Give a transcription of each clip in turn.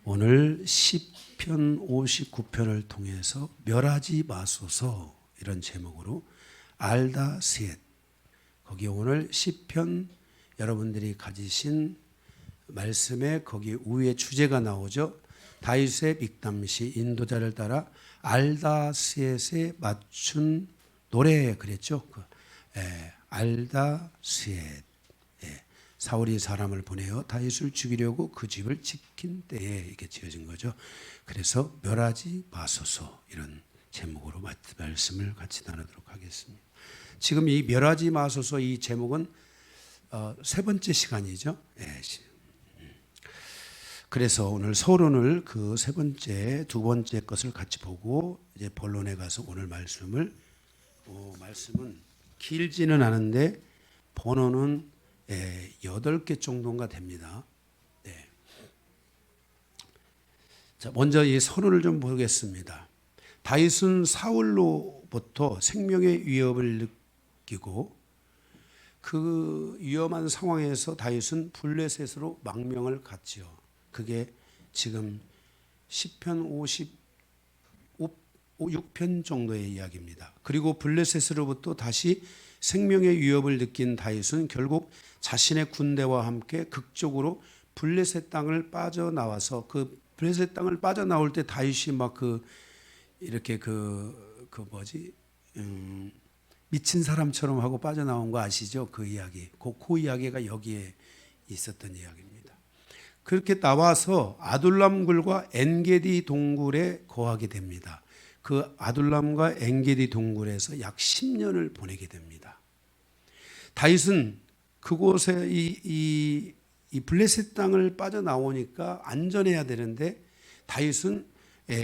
오늘 시편 59편을 통해서 멸하지 마소서 이런 제목으로 알다 셋, 거기 오늘 시편 여러분들이 가지신 말씀에 거기 위에 주제가 나오죠. 다윗의 믹담시 인도자를 따라 알다 셋에 맞춘 노래 그랬죠. 알다 셋. 사울이 사람을 보내어 다윗을 죽이려고 그 집을 지킨 때에 이게 지어진 거죠. 그래서 멸하지 마소서 이런 제목으로 말씀을 같이 나누도록 하겠습니다. 지금 이 멸하지 마소서 이 제목은 세 번째 시간이죠. 그래서 오늘 서론을 그 세 번째, 두 번째 것을 같이 보고 이제 본론에 가서 오늘 말씀은 길지는 않은데 번호는 8개 정도가 됩니다. 네. 자, 먼저 이 서론을 좀 보겠습니다. 다윗은 사울로부터 생명의 위협을 느끼고 그 위험한 상황에서 다윗은 블레셋으로 망명을 갔지요. 그게 지금 시편 56편 정도의 이야기입니다. 그리고 블레셋으로부터 다시 생명의 위협을 느낀 다윗은 결국 자신의 군대와 함께 극적으로 블레셋 땅을 빠져나와서 그 블레셋 땅을 빠져나올 때 다윗이 막 이렇게 미친 사람처럼 하고 빠져나온 거 아시죠? 그 이야기. 그 이야기가 여기에 있었던 이야기입니다. 그렇게 나와서 아둘람굴과 엔게디 동굴에 거하게 됩니다. 그 아둘람과 엔게디 동굴에서 약 10년을 보내게 됩니다. 다윗은 그곳에 이 블레셋 땅을 빠져나오니까 안전해야 되는데 다윗은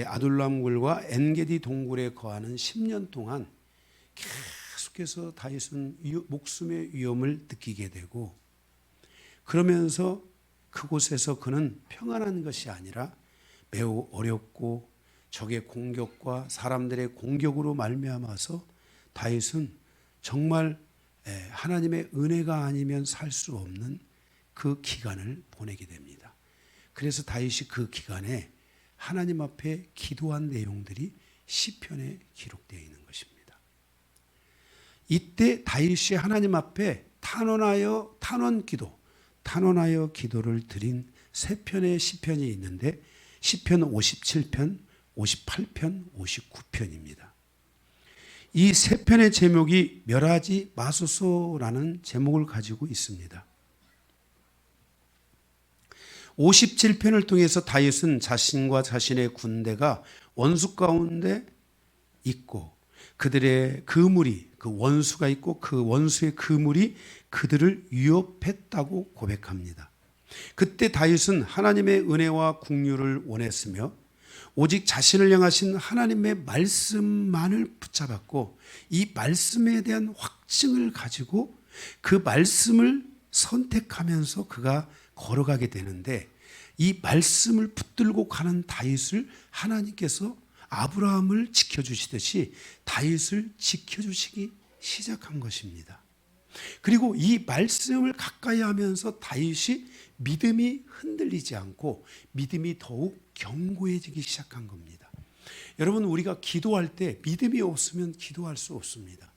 아둘람굴과 엔게디 동굴에 거하는 10년 동안 계속해서 다윗은 목숨의 위험을 느끼게 되고 그러면서 그곳에서 그는 평안한 것이 아니라 매우 어렵고 적의 공격과 사람들의 공격으로 말미암아서 다윗은 정말 하나님의 은혜가 아니면 살 수 없는 그 기간을 보내게 됩니다. 그래서 다윗이 그 기간에 하나님 앞에 기도한 내용들이 시편에 기록되어 있는 것입니다. 이때 다윗이 하나님 앞에 탄원하여 기도를 드린 세 편의 시편이 있는데 시편 57편, 58편, 59편입니다. 이 세 편의 제목이 멸하지 마소서라는 제목을 가지고 있습니다. 57편을 통해서 다윗은 자신과 자신의 군대가 원수 가운데 있고 그들의 그물이 그 원수가 있고 그 원수의 그물이 그들을 위협했다고 고백합니다. 그때 다윗은 하나님의 은혜와 긍휼을 원했으며 오직 자신을 향하신 하나님의 말씀만을 붙잡았고 이 말씀에 대한 확증을 가지고 그 말씀을 선택하면서 그가 걸어가게 되는데 이 말씀을 붙들고 가는 다윗을 하나님께서 아브라함을 지켜주시듯이 다윗을 지켜주시기 시작한 것입니다. 그리고 이 말씀을 가까이 하면서 다윗이 믿음이 흔들리지 않고 믿음이 더욱 견고해지기 시작한 겁니다. 여러분, 우리가 기도할 때 믿음이 없으면 기도할 수 없습니다.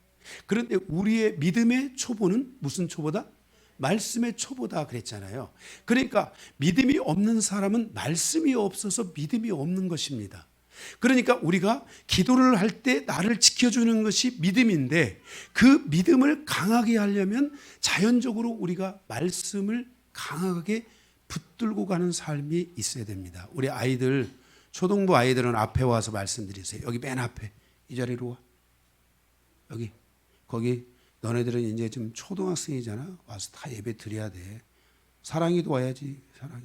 그런데 우리의 믿음의 초보는 무슨 초보다? 말씀의 초보다 그랬잖아요. 그러니까 믿음이 없는 사람은 말씀이 없어서 믿음이 없는 것입니다. 그러니까 우리가 기도를 할 때 나를 지켜주는 것이 믿음인데 그 믿음을 강하게 하려면 자연적으로 우리가 말씀을 강하게 붙들고 가는 삶이 있어야 됩니다. 우리 아이들, 초등부 아이들은 앞에 와서 말씀드리세요. 여기 맨 앞에 이 자리로 와. 여기 거기 너네들은 이제 좀 초등학생이잖아. 와서 다 예배 드려야 돼. 사랑이도 와야지. 사랑이.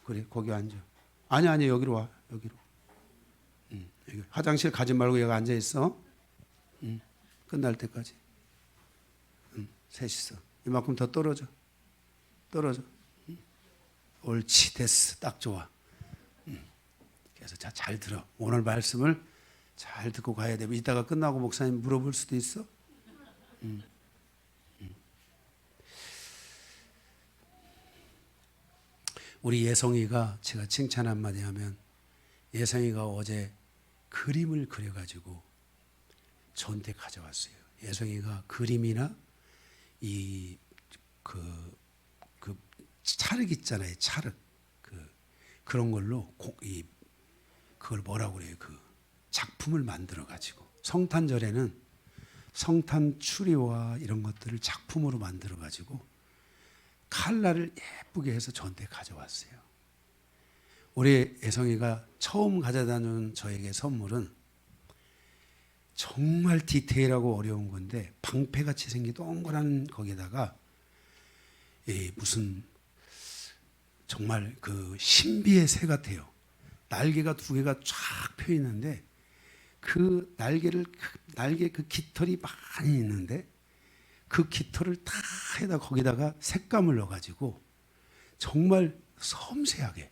그래 거기 앉아. 아니 여기로 와. 여기로. 여기. 화장실 가지 말고 여기 앉아 있어. 끝날 때까지. 셋이서. 이만큼 더 떨어져. 옳지 됐어. 딱 좋아. 그래서 잘 들어. 오늘 말씀을 잘 듣고 가야 돼. 이따가 끝나고 목사님 물어볼 수도 있어. 우리 예성이가 제가 칭찬 한마디 하면 예성이가 어제 그림을 그려가지고 저한테 가져왔어요. 예성이가 그림이나 그 찰흙 있잖아요. 찰흙 그런 걸로 그걸 뭐라고 그래요? 그 작품을 만들어 가지고 성탄절에는 성탄 추리와 이런 것들을 작품으로 만들어 가지고 칼라를 예쁘게 해서 저한테 가져왔어요. 우리 애성이가 처음 가져다 준 저에게 선물은 정말 디테일하고 어려운 건데 방패같이 생긴 동그란 거기다가 무슨 정말 그 신비의 새 같아요. 날개가 두 개가 쫙 펴 있는데 그 날개 그 깃털이 많이 있는데 그 깃털을 다 해다 거기다가 색감을 넣어가지고 정말 섬세하게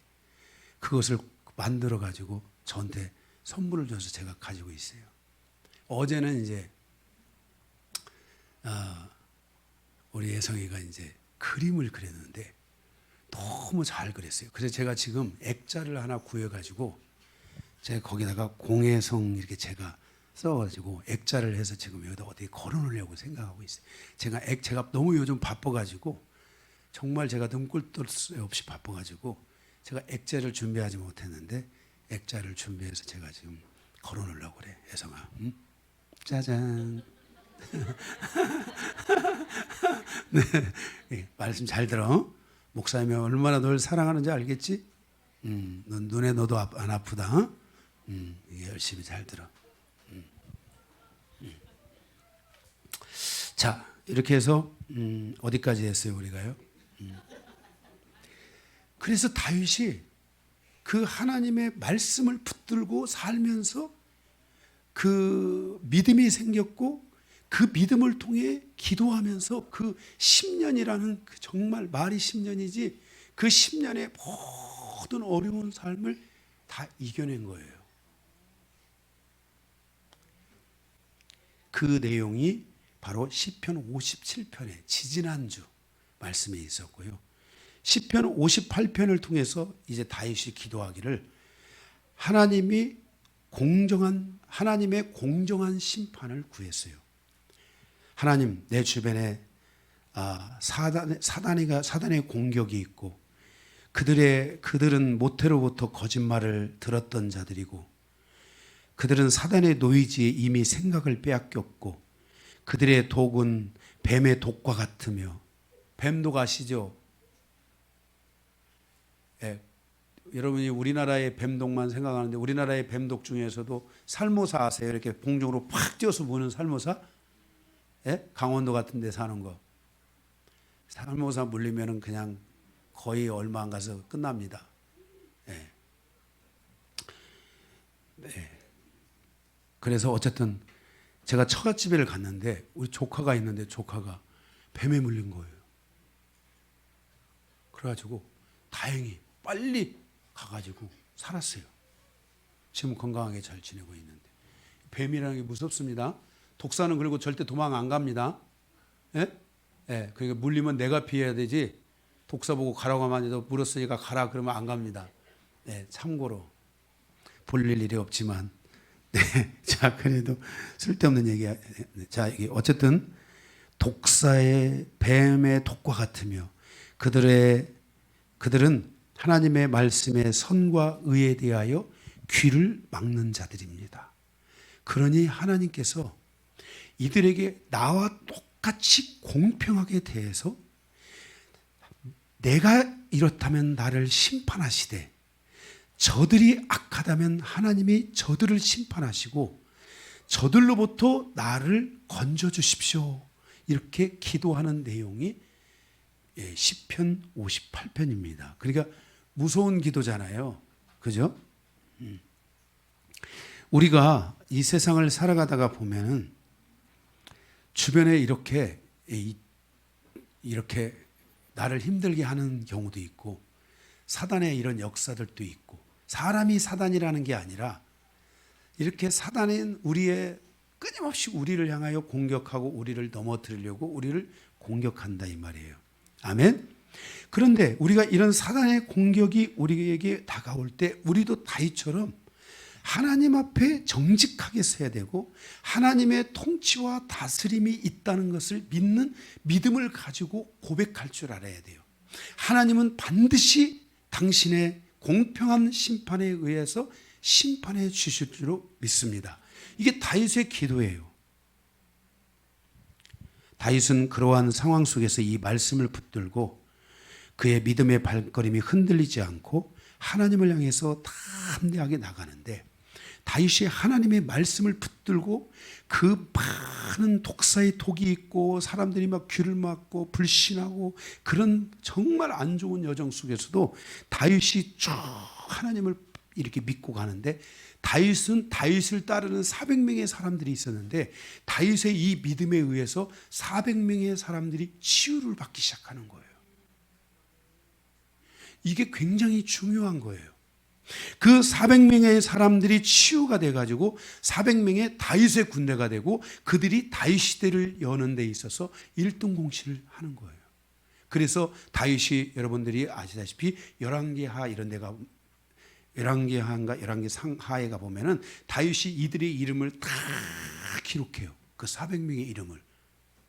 그것을 만들어 가지고 저한테 선물을 줘서 제가 가지고 있어요. 어제는 이제 우리 예성이가 이제 그림을 그렸는데 너무 잘 그렸어요. 그래서 제가 지금 액자를 하나 구해가지고 제가 거기다가 공예성 이렇게 제가 써가지고 액자를 해서 지금 여기다 어디 걸어놓으려고 생각하고 있어요. 제가 너무 요즘 바빠가지고 정말 제가 등골 새 없이 바빠가지고 제가 액자를 준비하지 못했는데 액자를 준비해서 제가 지금 걸어놓으려고 그래. 예성아, 응? 짜잔. 네, 말씀 잘 들어. 목사님이 얼마나 널 사랑하는지 알겠지? 넌 눈에 너도 안 아프다. 이게 열심히 잘 들어. 자, 이렇게 해서 어디까지 했어요 우리가요? 그래서 다윗이 그 하나님의 말씀을 붙들고 살면서 그 믿음이 생겼고 그 믿음을 통해 기도하면서 그 10년이라는 그 정말 말이 10년이지 그 10년의 모든 어려운 삶을 다 이겨낸 거예요. 그 내용이 바로 시편 57편의 지지난주 말씀에 있었고요. 시편 58편을 통해서 이제 다윗이 기도하기를 하나님의 공정한 심판을 구했어요. 하나님, 내 주변에 사단의 공격이 있고 그들은 모태로부터 거짓말을 들었던 자들이고 그들은 사단의 노이지에 이미 생각을 빼앗겼고 그들의 독은 뱀의 독과 같으며 뱀독 아시죠? 예, 여러분이 우리나라의 뱀독만 생각하는데 우리나라의 뱀독 중에서도 살모사 아세요? 이렇게 공중으로 팍 뛰어서 무는 살모사? 예? 강원도 같은 데 사는 거. 살모사 물리면은 그냥 거의 얼마 안 가서 끝납니다. 예. 네. 그래서 어쨌든 제가 처갓집에 갔는데 우리 조카가 있는데 조카가 뱀에 물린 거예요. 그래가지고 다행히 빨리 가가지고 살았어요. 지금 건강하게 잘 지내고 있는데 뱀이라는 게 무섭습니다. 독사는 그리고 절대 도망 안 갑니다. 예? 예, 그러니까 물리면 내가 피해야 되지 독사 보고 가라고 하면 너 물었으니까 가라 그러면 안 갑니다. 예, 참고로 볼일 일이 없지만 네, 자 그래도 쓸데없는 얘기야. 자 이게 어쨌든 독사의 뱀의 독과 같으며 그들은 하나님의 말씀의 선과 의에 대하여 귀를 막는 자들입니다. 그러니 하나님께서 이들에게 나와 똑같이 공평하게 대해서 내가 이렇다면 나를 심판하시되 저들이 악하다면 하나님이 저들을 심판하시고 저들로부터 나를 건져주십시오. 이렇게 기도하는 내용이 시편 58편입니다. 그러니까 무서운 기도잖아요. 그죠? 우리가 이 세상을 살아가다가 보면은 주변에 이렇게 나를 힘들게 하는 경우도 있고 사단의 이런 역사들도 있고 사람이 사단이라는 게 아니라 이렇게 사단은 끊임없이 우리를 향하여 공격하고 우리를 넘어뜨리려고 우리를 공격한다 이 말이에요. 아멘. 그런데 우리가 이런 사단의 공격이 우리에게 다가올 때 우리도 다윗처럼 하나님 앞에 정직하게 서야 되고 하나님의 통치와 다스림이 있다는 것을 믿는 믿음을 가지고 고백할 줄 알아야 돼요. 하나님은 반드시 당신의 공평한 심판에 의해서 심판해 주실 줄로 믿습니다. 이게 다윗의 기도예요. 다윗은 그러한 상황 속에서 이 말씀을 붙들고 그의 믿음의 발걸음이 흔들리지 않고 하나님을 향해서 담대하게 나가는데, 다윗이 하나님의 말씀을 붙들고 그 많은 독사의 독이 있고 사람들이 막 귀를 막고 불신하고 그런 정말 안 좋은 여정 속에서도 다윗이 쭉 하나님을 이렇게 믿고 가는데, 다윗은 다윗을 따르는 400명의 사람들이 있었는데 다윗의 이 믿음에 의해서 400명의 사람들이 치유를 받기 시작하는 거예요. 이게 굉장히 중요한 거예요. 그 400명의 사람들이 치유가 돼가지고 400명의 다윗의 군대가 되고 그들이 다윗 시대를 여는 데 있어서 1등 공신을 하는 거예요. 그래서 다윗이 여러분들이 아시다시피 열왕기하 이런 데가 열왕기하인가 열왕기상하에 가보면은 다윗이 이들의 이름을 다 기록해요. 그 400명의 이름을.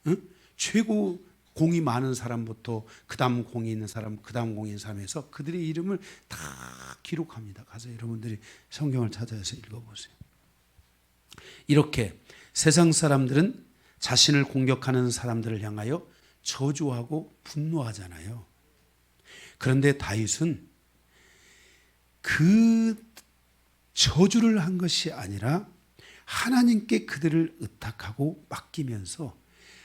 응? 최고 공이 많은 사람부터 그 다음 공이 있는 사람, 그 다음 공이 있는 사람에서 그들의 이름을 다 기록합니다. 가서 여러분들이 성경을 찾아서 읽어보세요. 이렇게 세상 사람들은 자신을 공격하는 사람들을 향하여 저주하고 분노하잖아요. 그런데 다윗은 그 저주를 한 것이 아니라 하나님께 그들을 의탁하고 맡기면서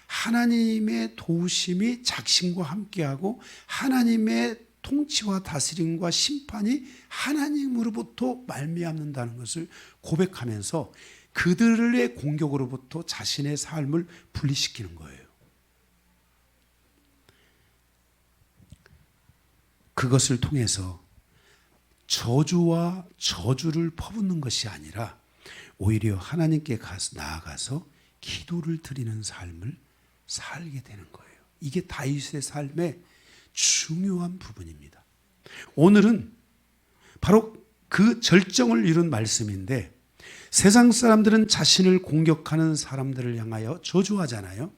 하나님의 도우심이 자신과 함께하고 하나님의 통치와 다스림과 심판이 하나님으로부터 말미암는다는 것을 고백하면서 그들의 공격으로부터 자신의 삶을 분리시키는 거예요. 그것을 통해서 저주와 저주를 퍼붓는 것이 아니라 오히려 하나님께 나아가서 기도를 드리는 삶을 살게 되는 거예요. 이게 다윗의 삶의 중요한 부분입니다. 오늘은 바로 그 절정을 이룬 말씀인데, 세상 사람들은 자신을 공격하는 사람들을 향하여 저주하잖아요.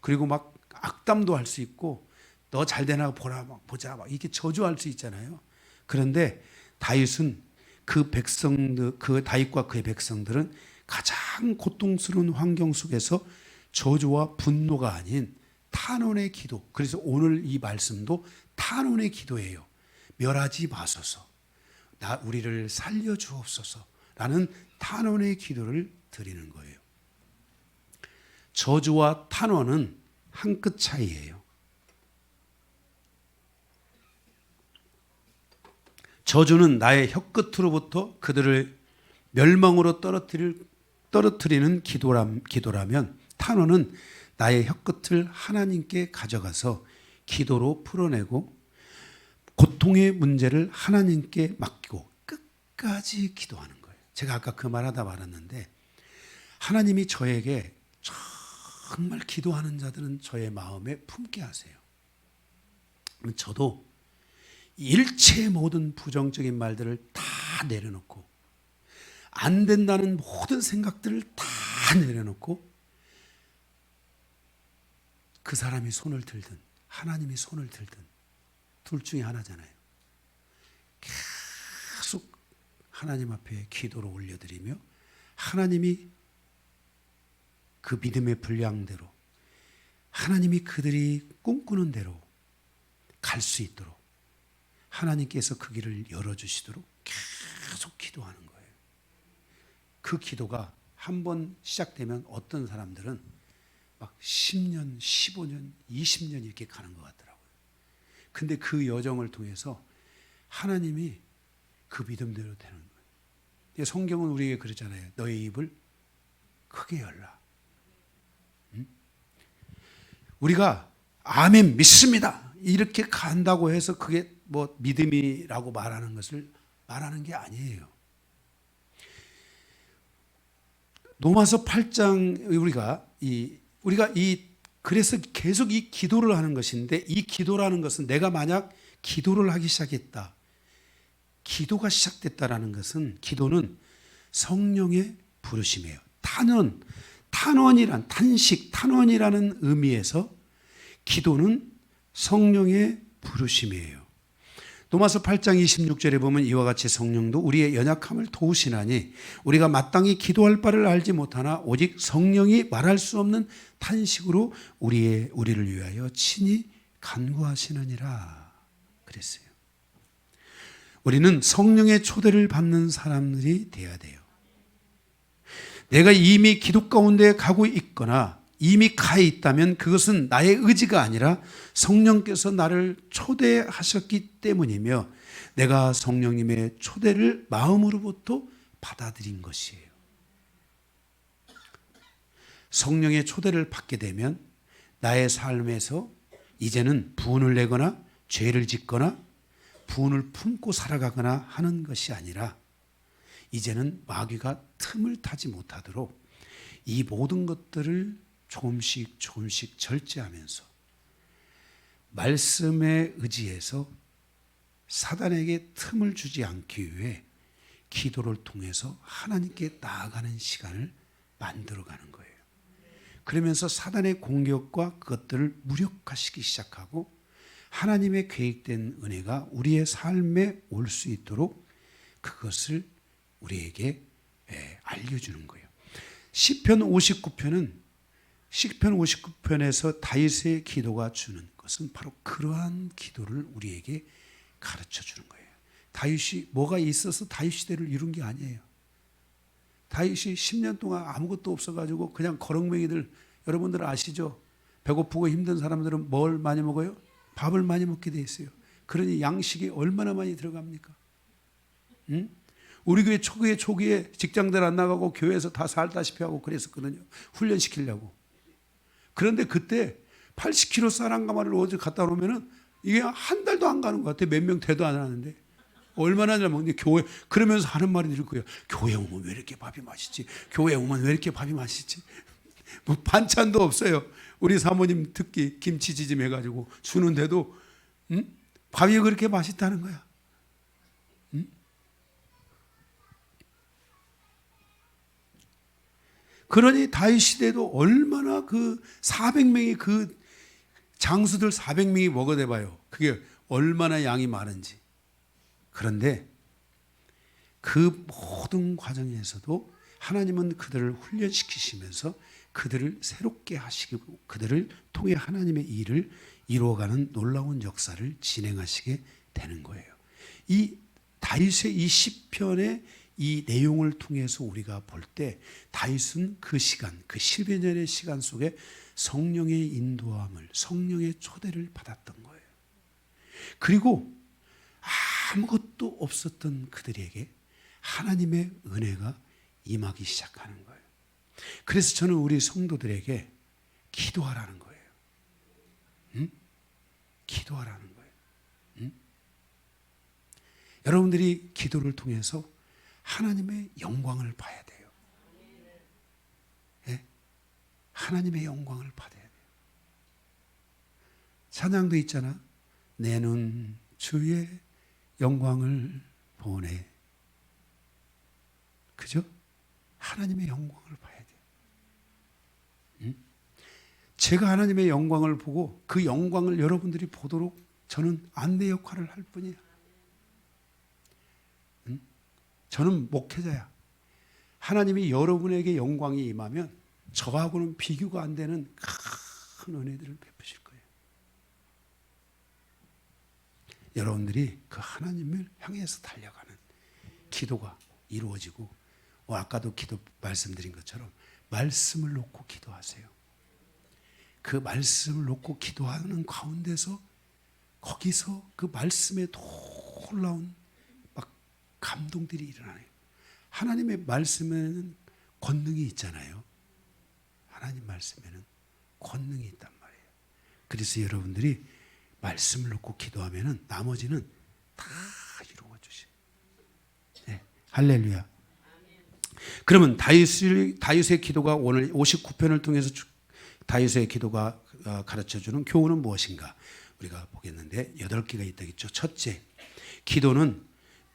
그리고 막 악담도 할 수 있고 너 잘 되나 보라, 막 보자, 막 이렇게 저주할 수 있잖아요. 그런데 다윗은 그 백성들, 그 다윗과 그의 백성들은 가장 고통스러운 환경 속에서 저주와 분노가 아닌 탄원의 기도. 그래서 오늘 이 말씀도 탄원의 기도예요. 멸하지 마소서, 우리를 살려 주옵소서라는 탄원의 기도를 드리는 거예요. 저주와 탄원은 한 끗 차이예요. 저주는 나의 혀끝으로부터 그들을 멸망으로 떨어뜨리는 기도라면, 탄원은 나의 혀끝을 하나님께 가져가서 기도로 풀어내고 고통의 문제를 하나님께 맡기고 끝까지 기도하는 거예요. 제가 아까 그 말하다 말았는데, 하나님이 저에게 정말 기도하는 자들은 저의 마음에 품게 하세요. 저도 일체의 모든 부정적인 말들을 다 내려놓고 안 된다는 모든 생각들을 다 내려놓고 그 사람이 손을 들든 하나님이 손을 들든 둘 중에 하나잖아요. 계속 하나님 앞에 기도로 올려드리며 하나님이 그 믿음의 분량대로 하나님이 그들이 꿈꾸는 대로 갈 수 있도록 하나님께서 그 길을 열어주시도록 계속 기도하는 거예요. 그 기도가 한 번 시작되면 어떤 사람들은 막 10년, 15년, 20년 이렇게 가는 것 같더라고요. 근데 그 여정을 통해서 하나님이 그 믿음대로 되는 거예요. 성경은 우리에게 그러잖아요. 너의 입을 크게 열라. 우리가 아멘 믿습니다 이렇게 간다고 해서 그게 뭐 믿음이라고 말하는 것을 말하는 게 아니에요. 로마서 8장 우리가 이 그래서 계속 이 기도를 하는 것인데, 이 기도라는 것은 내가 만약 기도를 하기 시작했다, 기도가 시작됐다라는 것은, 기도는 성령의 부르심이에요. 탄원이란 탄식, 탄원이라는 의미에서 기도는 성령의 부르심이에요. 로마서 8장 26절에 보면 이와 같이 성령도 우리의 연약함을 도우시나니 우리가 마땅히 기도할 바를 알지 못하나 오직 성령이 말할 수 없는 탄식으로 우리를 위하여 친히 간구하시느니라 그랬어요. 우리는 성령의 초대를 받는 사람들이 되어야 돼요. 내가 이미 기도 가운데 가고 있거나 이미 가 있다면 그것은 나의 의지가 아니라 성령께서 나를 초대하셨기 때문이며 내가 성령님의 초대를 마음으로부터 받아들인 것이에요. 성령의 초대를 받게 되면 나의 삶에서 이제는 분을 내거나 죄를 짓거나 분을 품고 살아가거나 하는 것이 아니라 이제는 마귀가 틈을 타지 못하도록 이 모든 것들을 조금씩 절제하면서 말씀에 의지해서 사단에게 틈을 주지 않기 위해 기도를 통해서 하나님께 나아가는 시간을 만들어가는 거예요. 그러면서 사단의 공격과 그것들을 무력화시키기 시작하고 하나님의 계획된 은혜가 우리의 삶에 올 수 있도록 그것을 우리에게 알려주는 거예요. 시편 59편에서 다윗의 기도가 주는 것은 바로 그러한 기도를 우리에게 가르쳐 주는 거예요. 다윗이 뭐가 있어서 다윗 시대를 이룬 게 아니에요. 다윗이 10년 동안 아무것도 없어가지고 그냥 거렁맹이들, 여러분들 아시죠? 배고프고 힘든 사람들은 뭘 많이 먹어요? 밥을 많이 먹게 돼 있어요. 그러니 양식이 얼마나 많이 들어갑니까? 응? 우리 교회 초기에 직장들 안 나가고 교회에서 다 살다시피 하고 그랬었거든요. 훈련시키려고. 그런데 그때 80kg 쌀 한 가마를 어디 갖다 놓으면은 이게 한 달도 안 가는 것 같아. 몇 명 대도 안 하는데. 얼마나 잘 먹는데 교회, 그러면서 하는 말이 들 거예요. 교회 오면 왜 이렇게 밥이 맛있지? 교회 오면 왜 이렇게 밥이 맛있지? 뭐 반찬도 없어요. 우리 사모님 특기 김치지짐 해가지고 주는데도 밥이 그렇게 맛있다는 거야. 그러니 다윗 시대도 얼마나 그 400명이 그 장수들 400명이 먹어대 봐요. 그게 얼마나 양이 많은지. 그런데 그 모든 과정에서도 하나님은 그들을 훈련시키시면서 그들을 새롭게 하시고 그들을 통해 하나님의 일을 이루어가는 놀라운 역사를 진행하시게 되는 거예요. 이 다윗의 이 시편의 이 내용을 통해서 우리가 볼 때 다윗은 그 시간, 그 10여 년의 시간 속에 성령의 인도함을, 성령의 초대를 받았던 거예요. 그리고 아무것도 없었던 그들에게 하나님의 은혜가 임하기 시작하는 거예요. 그래서 저는 우리 성도들에게 기도하라는 거예요. 응? 기도하라는 거예요. 응? 여러분들이 기도를 통해서 하나님의 영광을 봐야 돼요. 예? 하나님의 영광을 받아야 돼요. 찬양도 있잖아. 내 눈 주의 영광을 보네. 그죠? 하나님의 영광을 봐야 돼요. 응? 제가 하나님의 영광을 보고 그 영광을 여러분들이 보도록 저는 안내 역할을 할 뿐이야. 응? 저는 목회자야. 하나님이 여러분에게 영광이 임하면 저하고는 비교가 안 되는 큰 은혜들을 베푸실 거예요. 여러분들이 그 하나님을 향해서 달려가는 기도가 이루어지고, 아까도 기도 말씀드린 것처럼 말씀을 놓고 기도하세요. 그 말씀을 놓고 기도하는 가운데서 거기서 그 말씀에 놀라운 막 감동들이 일어나요. 하나님의 말씀에는 권능이 있잖아요. 하나님 말씀에는 권능이 있단 말이에요. 그래서 여러분들이 말씀을 놓고 기도하면은 나머지는 다 이루어 주셔요. 네. 할렐루야. 그러면 다윗의 기도가 오늘 59편을 통해서 다윗의 기도가 가르쳐주는 교훈은 무엇인가? 우리가 보겠는데 8개가 있다겠죠. 첫째, 기도는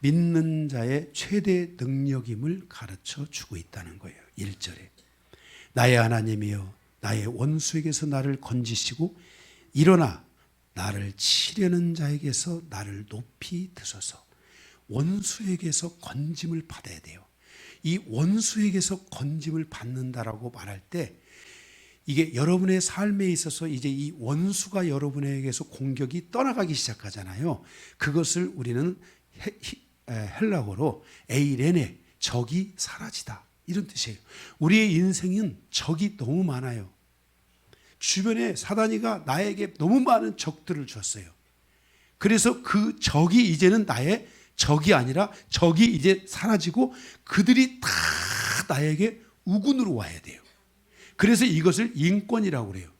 믿는 자의 최대 능력임을 가르쳐 주고 있다는 거예요. 1절에 나의 하나님이여 나의 원수에게서 나를 건지시고 일어나 나를 치려는 자에게서 나를 높이 드소서. 원수에게서 건짐을 받아야 돼요. 이 원수에게서 건짐을 받는다라고 말할 때 이게 여러분의 삶에 있어서 이제 이 원수가 여러분에게서 공격이 떠나가기 시작하잖아요. 그것을 우리는 헬라어로 에이레네, 적이 사라지다, 이런 뜻이에요. 우리의 인생은 적이 너무 많아요. 주변에 사단이가 나에게 너무 많은 적들을 줬어요. 그래서 그 적이 이제는 나의 적이 아니라 적이 이제 사라지고 그들이 다 나에게 우군으로 와야 돼요. 그래서 이것을 인권이라고 그래요.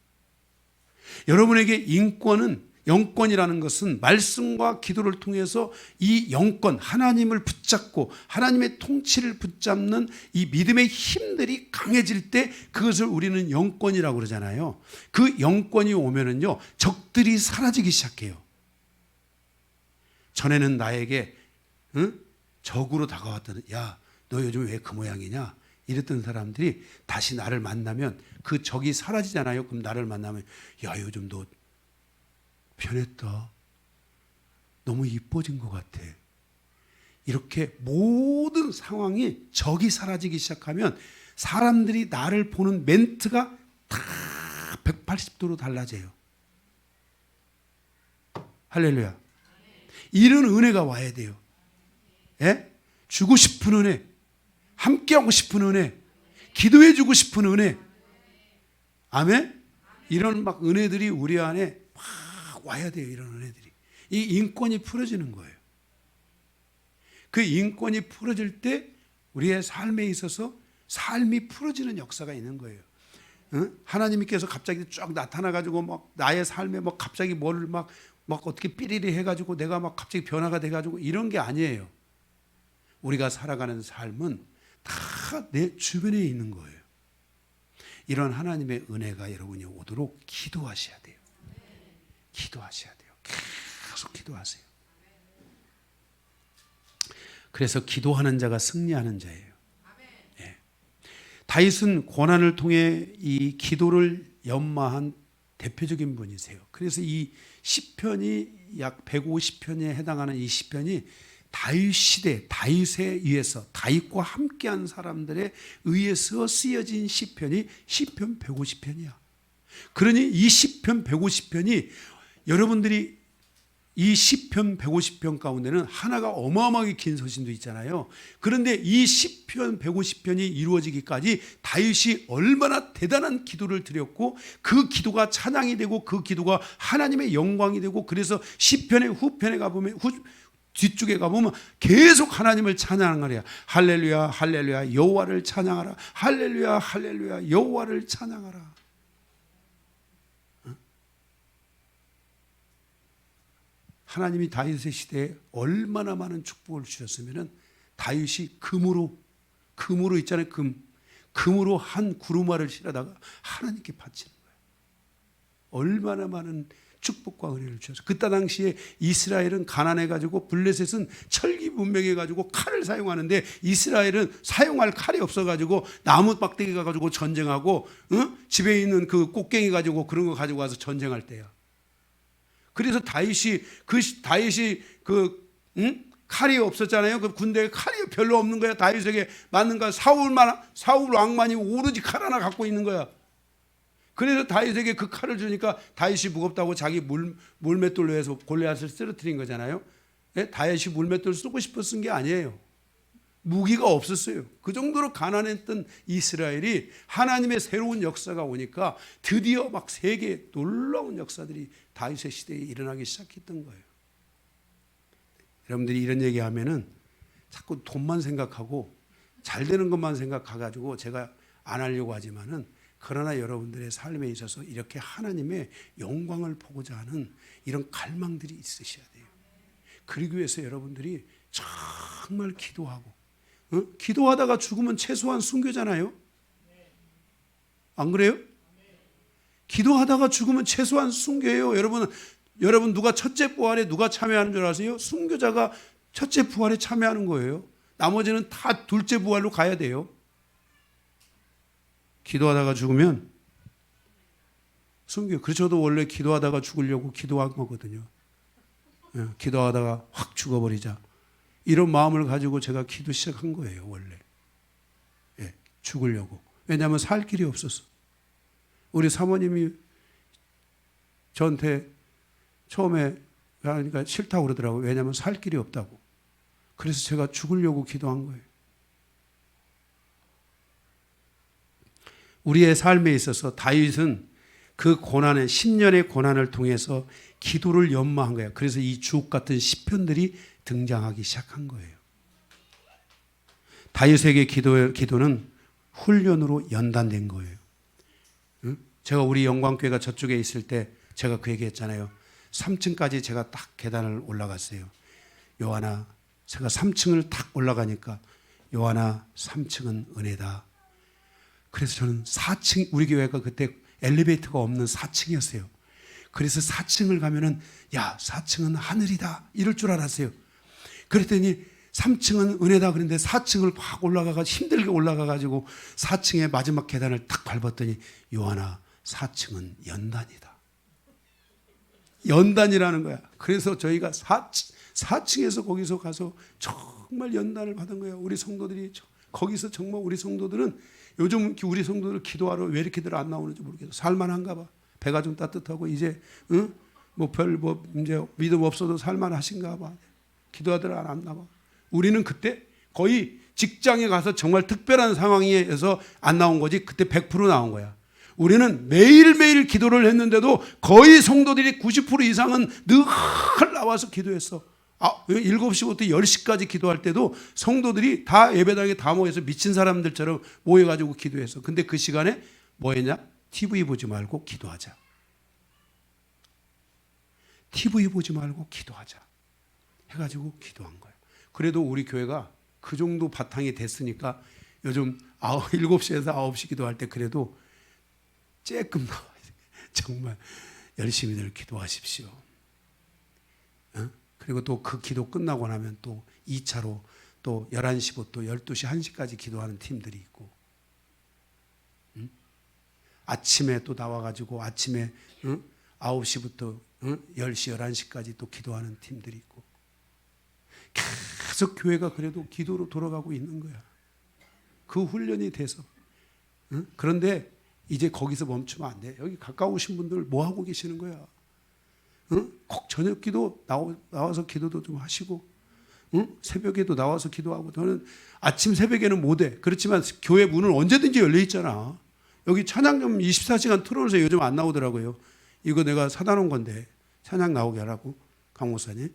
여러분에게 영권이라는 것은 말씀과 기도를 통해서 이 영권, 하나님을 붙잡고 하나님의 통치를 붙잡는 이 믿음의 힘들이 강해질 때 그것을 우리는 영권이라고 그러잖아요. 그 영권이 오면은요, 적들이 사라지기 시작해요. 전에는 나에게 적으로 다가왔던, 야, 너 요즘 왜 그 모양이냐? 이랬던 사람들이 다시 나를 만나면 그 적이 사라지잖아요. 그럼 나를 만나면, 야, 요즘 너 변했다. 너무 이뻐진 것 같아. 이렇게 모든 상황이 적이 사라지기 시작하면 사람들이 나를 보는 멘트가 다 180도로 달라져요. 할렐루야. 이런 은혜가 와야 돼요. 예? 주고 싶은 은혜, 함께하고 싶은 은혜, 기도해 주고 싶은 은혜. 아멘? 이런 막 은혜들이 우리 안에 막 와야 돼요. 이런 은혜들이. 이 인권이 풀어지는 거예요. 그 인권이 풀어질 때 우리의 삶에 있어서 삶이 풀어지는 역사가 있는 거예요. 하나님께서 갑자기 쫙 나타나가지고 막 나의 삶에 막 갑자기 뭐를 막 어떻게 삐리리 해가지고 내가 막 갑자기 변화가 돼가지고 이런 게 아니에요. 우리가 살아가는 삶은 다 내 주변에 있는 거예요. 이런 하나님의 은혜가 여러분이 오도록 기도하셔야 돼요. 기도하셔야 돼요. 계속 기도하세요. 그래서 기도하는 자가 승리하는 자예요. 예. 다윗은 고난을 통해 이 기도를 연마한 대표적인 분이세요. 그래서 이 시편이 약 150편에 해당하는 이 시편이 다윗 시대, 다윗에 의해서, 다윗과 함께한 사람들에 의해서 쓰여진 시편이 시편 150편이야. 그러니 이 시편 150편이 여러분들이 이 시편 150편 가운데는 하나가 어마어마하게 긴 서신도 있잖아요. 그런데 이 시편 150편이 이루어지기까지 다윗이 얼마나 대단한 기도를 드렸고 그 기도가 찬양이 되고 그 기도가 하나님의 영광이 되고 그래서 시편의 후편에 가보면 뒤쪽에 가보면 계속 하나님을 찬양하랴. 할렐루야 할렐루야 여호와를 찬양하라. 할렐루야 할렐루야 여호와를 찬양하라. 하나님이 다윗의 시대에 얼마나 많은 축복을 주셨으면 다윗이 금으로 있잖아요. 금으로 한 구루마를 실어다가 하나님께 바치는 거예요. 얼마나 많은 축복과 은혜를 주셔서 그때 당시에 이스라엘은 가난해가지고 블레셋은 철기 문명해가지고 칼을 사용하는데 이스라엘은 사용할 칼이 없어가지고 나무 빡대기 가지고 전쟁하고 집에 있는 그 꽃갱이 가지고 그런 거 가지고 와서 전쟁할 때야. 그래서 다윗이 칼이 없었잖아요. 그 군대에 칼이 별로 없는 거야. 다윗에게 맞는 거야. 사울 왕만이 오로지 칼 하나 갖고 있는 거야. 그래서 다윗에게 그 칼을 주니까 다윗이 무겁다고 자기 물맷돌로 해서 골리앗을 쓰러뜨린 거잖아요. 예? 다윗이 물맷돌 쓰고 싶어 쓴 게 아니에요. 무기가 없었어요. 그 정도로 가난했던 이스라엘이 하나님의 새로운 역사가 오니까 드디어 막 세계 놀라운 역사들이 다윗의 시대에 일어나기 시작했던 거예요. 여러분들이 이런 얘기하면은 자꾸 돈만 생각하고 잘 되는 것만 생각해가지고 제가 안 하려고 하지만은 그러나 여러분들의 삶에 있어서 이렇게 하나님의 영광을 보고자 하는 이런 갈망들이 있으셔야 돼요. 그러기 위해서 여러분들이 정말 기도하고 기도하다가 죽으면 최소한 순교잖아요. 안 그래요? 기도하다가 죽으면 최소한 순교예요. 여러분 누가 첫째 부활에 누가 참여하는 줄 아세요? 순교자가 첫째 부활에 참여하는 거예요. 나머지는 다 둘째 부활로 가야 돼요. 기도하다가 죽으면 순교. 그래서 저도 원래 기도하다가 죽으려고 기도한 거거든요. 기도하다가 확 죽어버리자. 이런 마음을 가지고 제가 기도 시작한 거예요, 원래. 죽으려고. 왜냐하면 살 길이 없었어. 우리 사모님이 저한테 처음에 그러니까 싫다고 그러더라고요. 왜냐하면 살 길이 없다고. 그래서 제가 죽으려고 기도한 거예요. 우리의 삶에 있어서 다윗은 그 고난의 10년의 고난을 통해서 기도를 연마한 거예요. 그래서 이 주옥 같은 시편들이 등장하기 시작한 거예요. 다윗에게 기도는 훈련으로 연단된 거예요. 제가 우리 영광교회가 저쪽에 있을 때 제가 그 얘기했잖아요. 3층까지 제가 딱 계단을 올라갔어요. 요한아, 제가 3층을 딱 올라가니까 요한아 3층은 은혜다. 그래서 저는 4층, 우리 교회가 그때 엘리베이터가 없는 4층이었어요. 그래서 4층을 가면은 야 4층은 하늘이다 이럴 줄 알았어요. 그랬더니 3층은 은혜다 그랬는데 4층을 확 올라가가 힘들게 올라가가지고 4층의 마지막 계단을 딱 밟았더니 요한아 4층은 연단이다. 연단이라는 거야. 그래서 저희가 4층에서 거기서 가서 정말 연단을 받은 거예요. 우리 성도들이 거기서 정말 우리 성도들은 요즘 우리 성도들 기도하러 왜 이렇게들 안 나오는지 모르겠어. 살만한가 봐. 배가 좀 따뜻하고 이제 이제 믿음 없어도 살만하신가 봐. 기도하들 안 왔나 봐. 우리는 그때 거의 직장에 가서 정말 특별한 상황에서 안 나온 거지 그때 100% 나온 거야. 우리는 매일매일 기도를 했는데도 거의 성도들이 90% 이상은 늘 나와서 기도했어. 7시부터 10시까지 기도할 때도 성도들이 다 예배당에 다 모여서 미친 사람들처럼 모여가지고 기도했어. 근데 그 시간에 뭐 했냐? TV 보지 말고 기도하자. TV 보지 말고 기도하자. 해가지고 기도한 거야. 그래도 우리 교회가 그 정도 바탕이 됐으니까 요즘 7시에서 9시 기도할 때 그래도 쬐끔 나와요. 정말 열심히들 기도하십시오. 그리고 또 그 기도 끝나고 나면 또 2차로 또 11시부터 12시, 1시까지 기도하는 팀들이 있고 아침에 또 나와가지고 아침에 9시부터 10시, 11시까지 또 기도하는 팀들이 있고 계속 교회가 그래도 기도로 돌아가고 있는 거야. 그 훈련이 돼서. 그런데 이제 거기서 멈추면 안 돼. 여기 가까우신 분들 뭐 하고 계시는 거야? 꼭 저녁 기도 나와서 기도도 좀 하시고 새벽에도 나와서 기도하고. 저는 아침 새벽에는 못해. 그렇지만 교회 문은 언제든지 열려 있잖아. 여기 찬양 좀 24시간 틀어놓으세요. 요즘 안 나오더라고요. 이거 내가 사다 놓은 건데 찬양 나오게 하라고 강 목사님.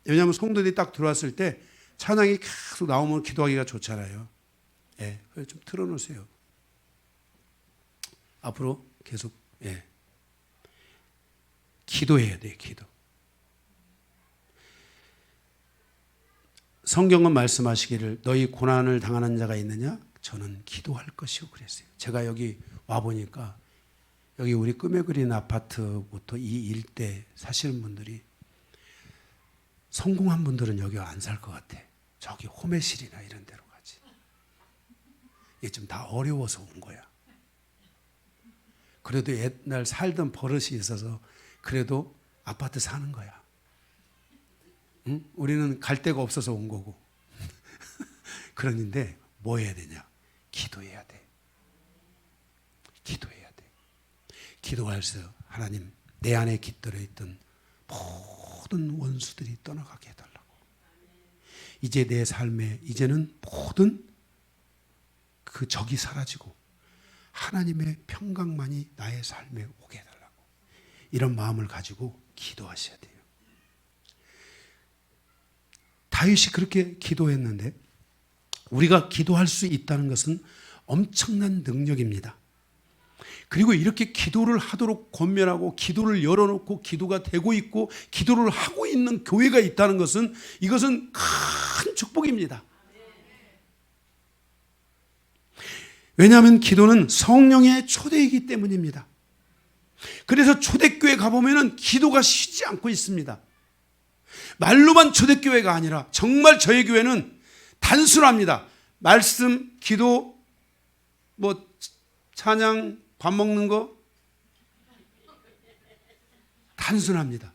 왜냐하면 성도들이 딱 들어왔을 때 찬양이 계속 나오면 기도하기가 좋잖아요. 예, 그래서 좀 틀어놓으세요. 앞으로 계속 기도해야 돼요. 기도. 성경은 말씀하시기를 너희 고난을 당하는 자가 있느냐? 저는 기도할 것이요 그랬어요. 제가 여기 와보니까 여기 우리 꿈에 그린 아파트부터 이 일대 사시는 분들이 성공한 분들은 여기 안 살 것 같아. 저기 호매실이나 이런 데로 가지. 이게 좀 다 어려워서 온 거야. 그래도 옛날 살던 버릇이 있어서 그래도 아파트 사는 거야. 응? 우리는 갈 데가 없어서 온 거고. 그런데 뭐 해야 되냐? 기도해야 돼. 기도해야 돼. 기도해서 하나님 내 안에 깃들어 있던 모든 원수들이 떠나가게 해달라고. 이제 내 삶에 이제는 모든 그 적이 사라지고 하나님의 평강만이 나의 삶에 오게 해달라고. 이런 마음을 가지고 기도하셔야 돼요. 다윗이 그렇게 기도했는데 우리가 기도할 수 있다는 것은 엄청난 능력입니다. 그리고 이렇게 기도를 하도록 권면하고 기도를 열어놓고 기도가 되고 있고 기도를 하고 있는 교회가 있다는 것은 이것은 큰 축복입니다. 왜냐하면 기도는 성령의 초대이기 때문입니다. 그래서 초대교회 가보면 기도가 쉬지 않고 있습니다. 말로만 초대교회가 아니라 정말 저희 교회는 단순합니다. 말씀, 기도, 찬양, 밥 먹는 거 단순합니다.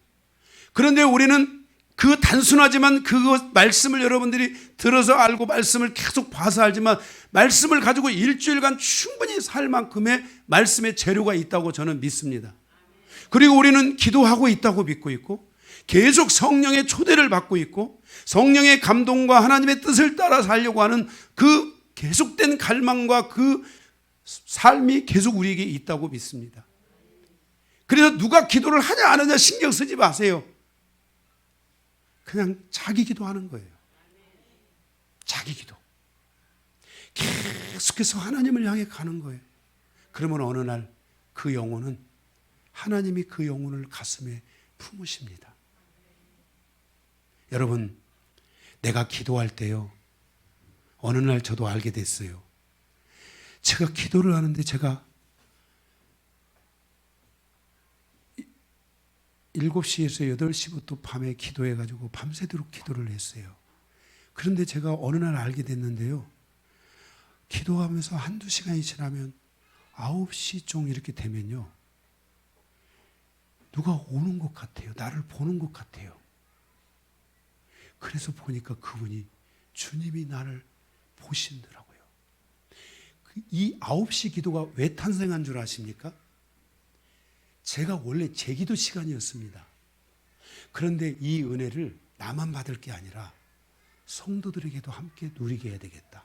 그런데 우리는 그 단순하지만 그 말씀을 여러분들이 들어서 알고 말씀을 계속 봐서 알지만 말씀을 가지고 일주일간 충분히 살 만큼의 말씀의 재료가 있다고 저는 믿습니다. 그리고 우리는 기도하고 있다고 믿고 있고 계속 성령의 초대를 받고 있고 성령의 감동과 하나님의 뜻을 따라 살려고 하는 그 계속된 갈망과 그 삶이 계속 우리에게 있다고 믿습니다. 그래서 누가 기도를 하냐 안 하냐 신경 쓰지 마세요. 그냥 자기 기도하는 거예요. 자기 기도. 계속해서 하나님을 향해 가는 거예요. 그러면 어느 날 그 영혼은 하나님이 그 영혼을 가슴에 품으십니다. 여러분, 내가 기도할 때요, 어느 날 저도 알게 됐어요. 제가 기도를 하는데 제가 7시에서 8시부터 밤에 기도해가지고 밤새도록 기도를 했어요. 그런데 제가 어느 날 알게 됐는데요. 기도하면서 한두 시간이 지나면 9시 종 이렇게 되면요. 누가 오는 것 같아요. 나를 보는 것 같아요. 그래서 보니까 그분이 주님이 나를 보신더라고요. 이 9시 기도가 왜 탄생한 줄 아십니까? 제가 원래 제 기도 시간이었습니다. 그런데 이 은혜를 나만 받을 게 아니라 성도들에게도 함께 누리게 해야 되겠다.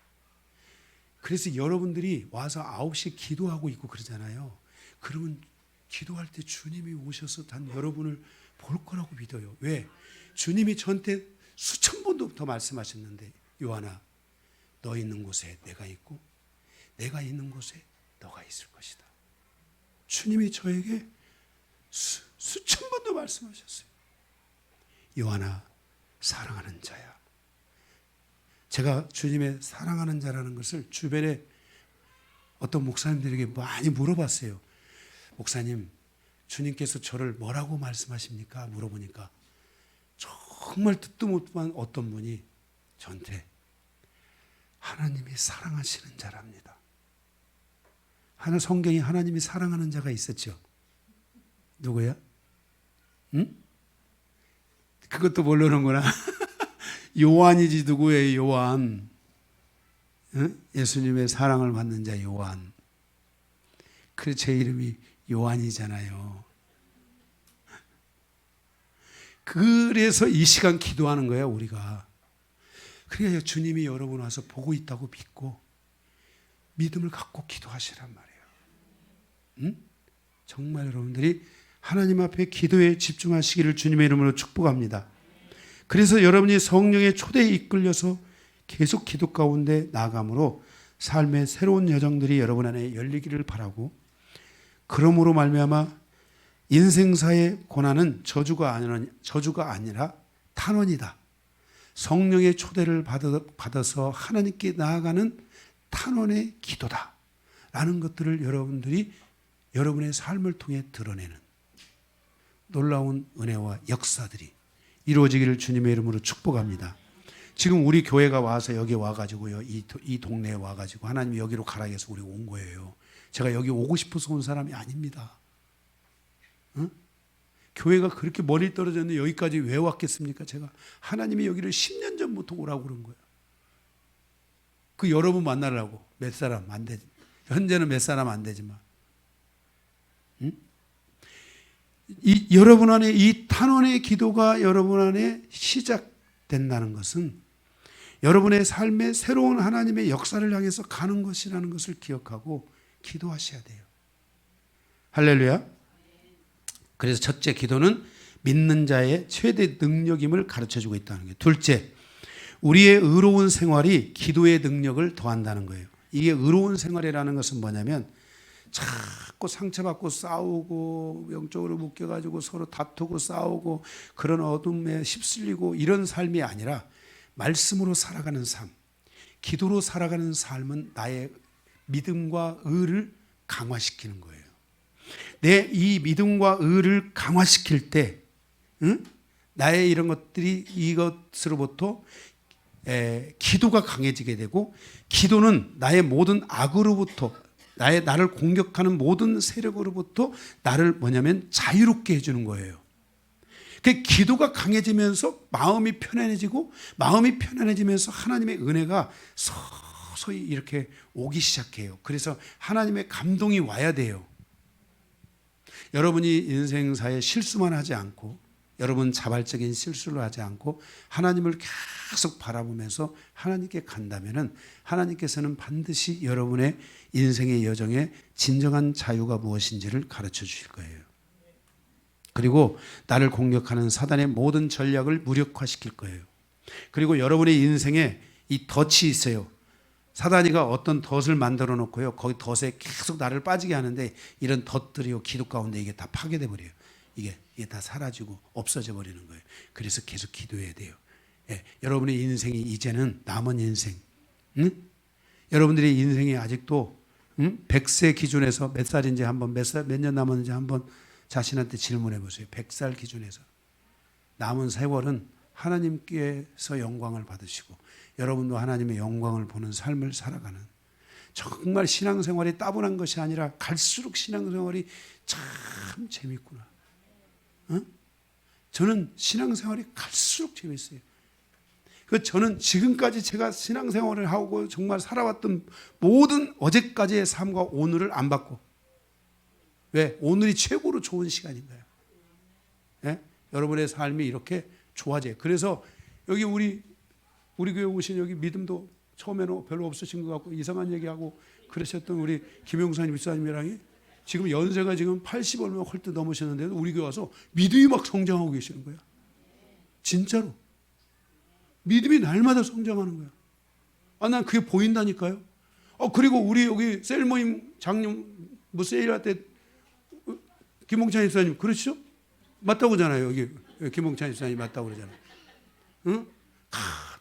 그래서 여러분들이 와서 9시에 기도하고 있고 그러잖아요. 그러면 기도할 때 주님이 오셔서 단 여러분을 볼 거라고 믿어요. 왜? 주님이 저한테 수천 번도 더 말씀하셨는데, 요한아, 너 있는 곳에 내가 있고 내가 있는 곳에 너가 있을 것이다. 주님이 저에게 수천 번도 말씀하셨어요. 요한아, 사랑하는 자야. 제가 주님의 사랑하는 자라는 것을 주변에 어떤 목사님들에게 많이 물어봤어요. 목사님, 주님께서 저를 뭐라고 말씀하십니까? 물어보니까 정말 듣도 못한 어떤 분이 저한테 하나님이 사랑하시는 자랍니다. 성경에 하나님이 사랑하는 자가 있었죠. 누구야? 응? 그것도 모르는구나. 요한이지 누구예요? 요한. 응? 예수님의 사랑을 받는 자 요한. 그래서 제 이름이 요한이잖아요. 그래서 이 시간 기도하는 거야 우리가. 그래야 주님이 여러분 와서 보고 있다고 믿고 믿음을 갖고 기도하시란 말이에요. 응? 정말 여러분들이 하나님 앞에 기도에 집중하시기를 주님의 이름으로 축복합니다. 그래서 여러분이 성령의 초대에 이끌려서 계속 기도 가운데 나아감으로 삶의 새로운 여정들이 여러분 안에 열리기를 바라고, 그러므로 말미암아 인생사의 고난은 저주가 아니라 탄원이다. 성령의 초대를 받아서 하나님께 나아가는 탄원의 기도다 라는 것들을 여러분들이 여러분의 삶을 통해 드러내는 놀라운 은혜와 역사들이 이루어지기를 주님의 이름으로 축복합니다. 지금 우리 교회가 와서 여기 와가지고요, 이 동네에 와가지고 하나님이 여기로 가라 해서 우리 온 거예요. 제가 여기 오고 싶어서 온 사람이 아닙니다. 응? 교회가 그렇게 멀리 떨어졌는데 여기까지 왜 왔겠습니까? 제가 하나님이 여기를 10년 전부터 오라고 그런 거예요. 그 여러분 만나려고. 몇 사람 안 되지. 현재는 몇 사람 안 되지만. 응? 여러분 안에 이 탄원의 기도가 여러분 안에 시작된다는 것은 여러분의 삶에 새로운 하나님의 역사를 향해서 가는 것이라는 것을 기억하고 기도하셔야 돼요. 할렐루야. 그래서 첫째, 기도는 믿는 자의 최대 능력임을 가르쳐주고 있다는 거예요. 둘째, 우리의 의로운 생활이 기도의 능력을 더한다는 거예요. 이게 의로운 생활이라는 것은 뭐냐면 자꾸 상처받고 싸우고 영적으로 묶여가지고 서로 다투고 싸우고 그런 어둠에 휩쓸리고 이런 삶이 아니라 말씀으로 살아가는 삶, 기도로 살아가는 삶은 나의 믿음과 의를 강화시키는 거예요. 내 이 믿음과 의를 강화시킬 때, 응? 나의 이런 것들이 이것으로부터 기도가 강해지게 되고, 기도는 나의 모든 악으로부터, 나를 공격하는 모든 세력으로부터 나를 뭐냐면 자유롭게 해주는 거예요. 그 기도가 강해지면서 마음이 편안해지고, 마음이 편안해지면서 하나님의 은혜가 서서히 이렇게 오기 시작해요. 그래서 하나님의 감동이 와야 돼요. 여러분이 인생사에 실수만 하지 않고, 여러분 자발적인 실수를 하지 않고 하나님을 계속 바라보면서 하나님께 간다면은, 하나님께서는 반드시 여러분의 인생의 여정에 진정한 자유가 무엇인지를 가르쳐 주실 거예요. 그리고 나를 공격하는 사단의 모든 전략을 무력화시킬 거예요. 그리고 여러분의 인생에 이 덫이 있어요. 사단이가 어떤 덫을 만들어 놓고요, 거기 덫에 계속 나를 빠지게 하는데, 이런 덫들이요 기도 가운데 이게 다 파괴돼 버려요. 이게 다 사라지고 없어져 버리는 거예요. 그래서 계속 기도해야 돼요. 예, 여러분의 인생이 이제는 남은 인생, 응? 여러분들의 인생이 아직도 100세 기준에서 몇 살인지 한번, 몇 년 남았는지 한번 자신한테 질문해 보세요. 100살 기준에서 남은 세월은 하나님께서 영광을 받으시고 여러분도 하나님의 영광을 보는 삶을 살아가는, 정말 신앙생활이 따분한 것이 아니라 갈수록 신앙생활이 참 재밌구나. 어? 저는 신앙생활이 갈수록 재밌어요. 저는 지금까지 제가 신앙생활을 하고 정말 살아왔던 모든 어제까지의 삶과 오늘을 안 바꿔. 왜? 오늘이 최고로 좋은 시간인 거예요. 예? 여러분의 삶이 이렇게 좋아져요. 그래서 여기 우리 교회 오신 여기 믿음도 처음에는 별로 없으신 것 같고 이상한 얘기하고 그러셨던 우리 김용산 집사님이랑 지금 연세가 지금 80 얼마 헐떡 넘으셨는데도 우리 교회 와서 믿음이 막 성장하고 계시는 거야. 진짜로. 믿음이 날마다 성장하는 거야. 난 그게 보인다니까요. 그리고 우리 여기 셀 모임 장님 뭐 세일할 때 김홍찬 집사님 그렇죠? 맞다고 그러잖아요. 여기 김홍찬 집사님 맞다고 그러잖아요. 응?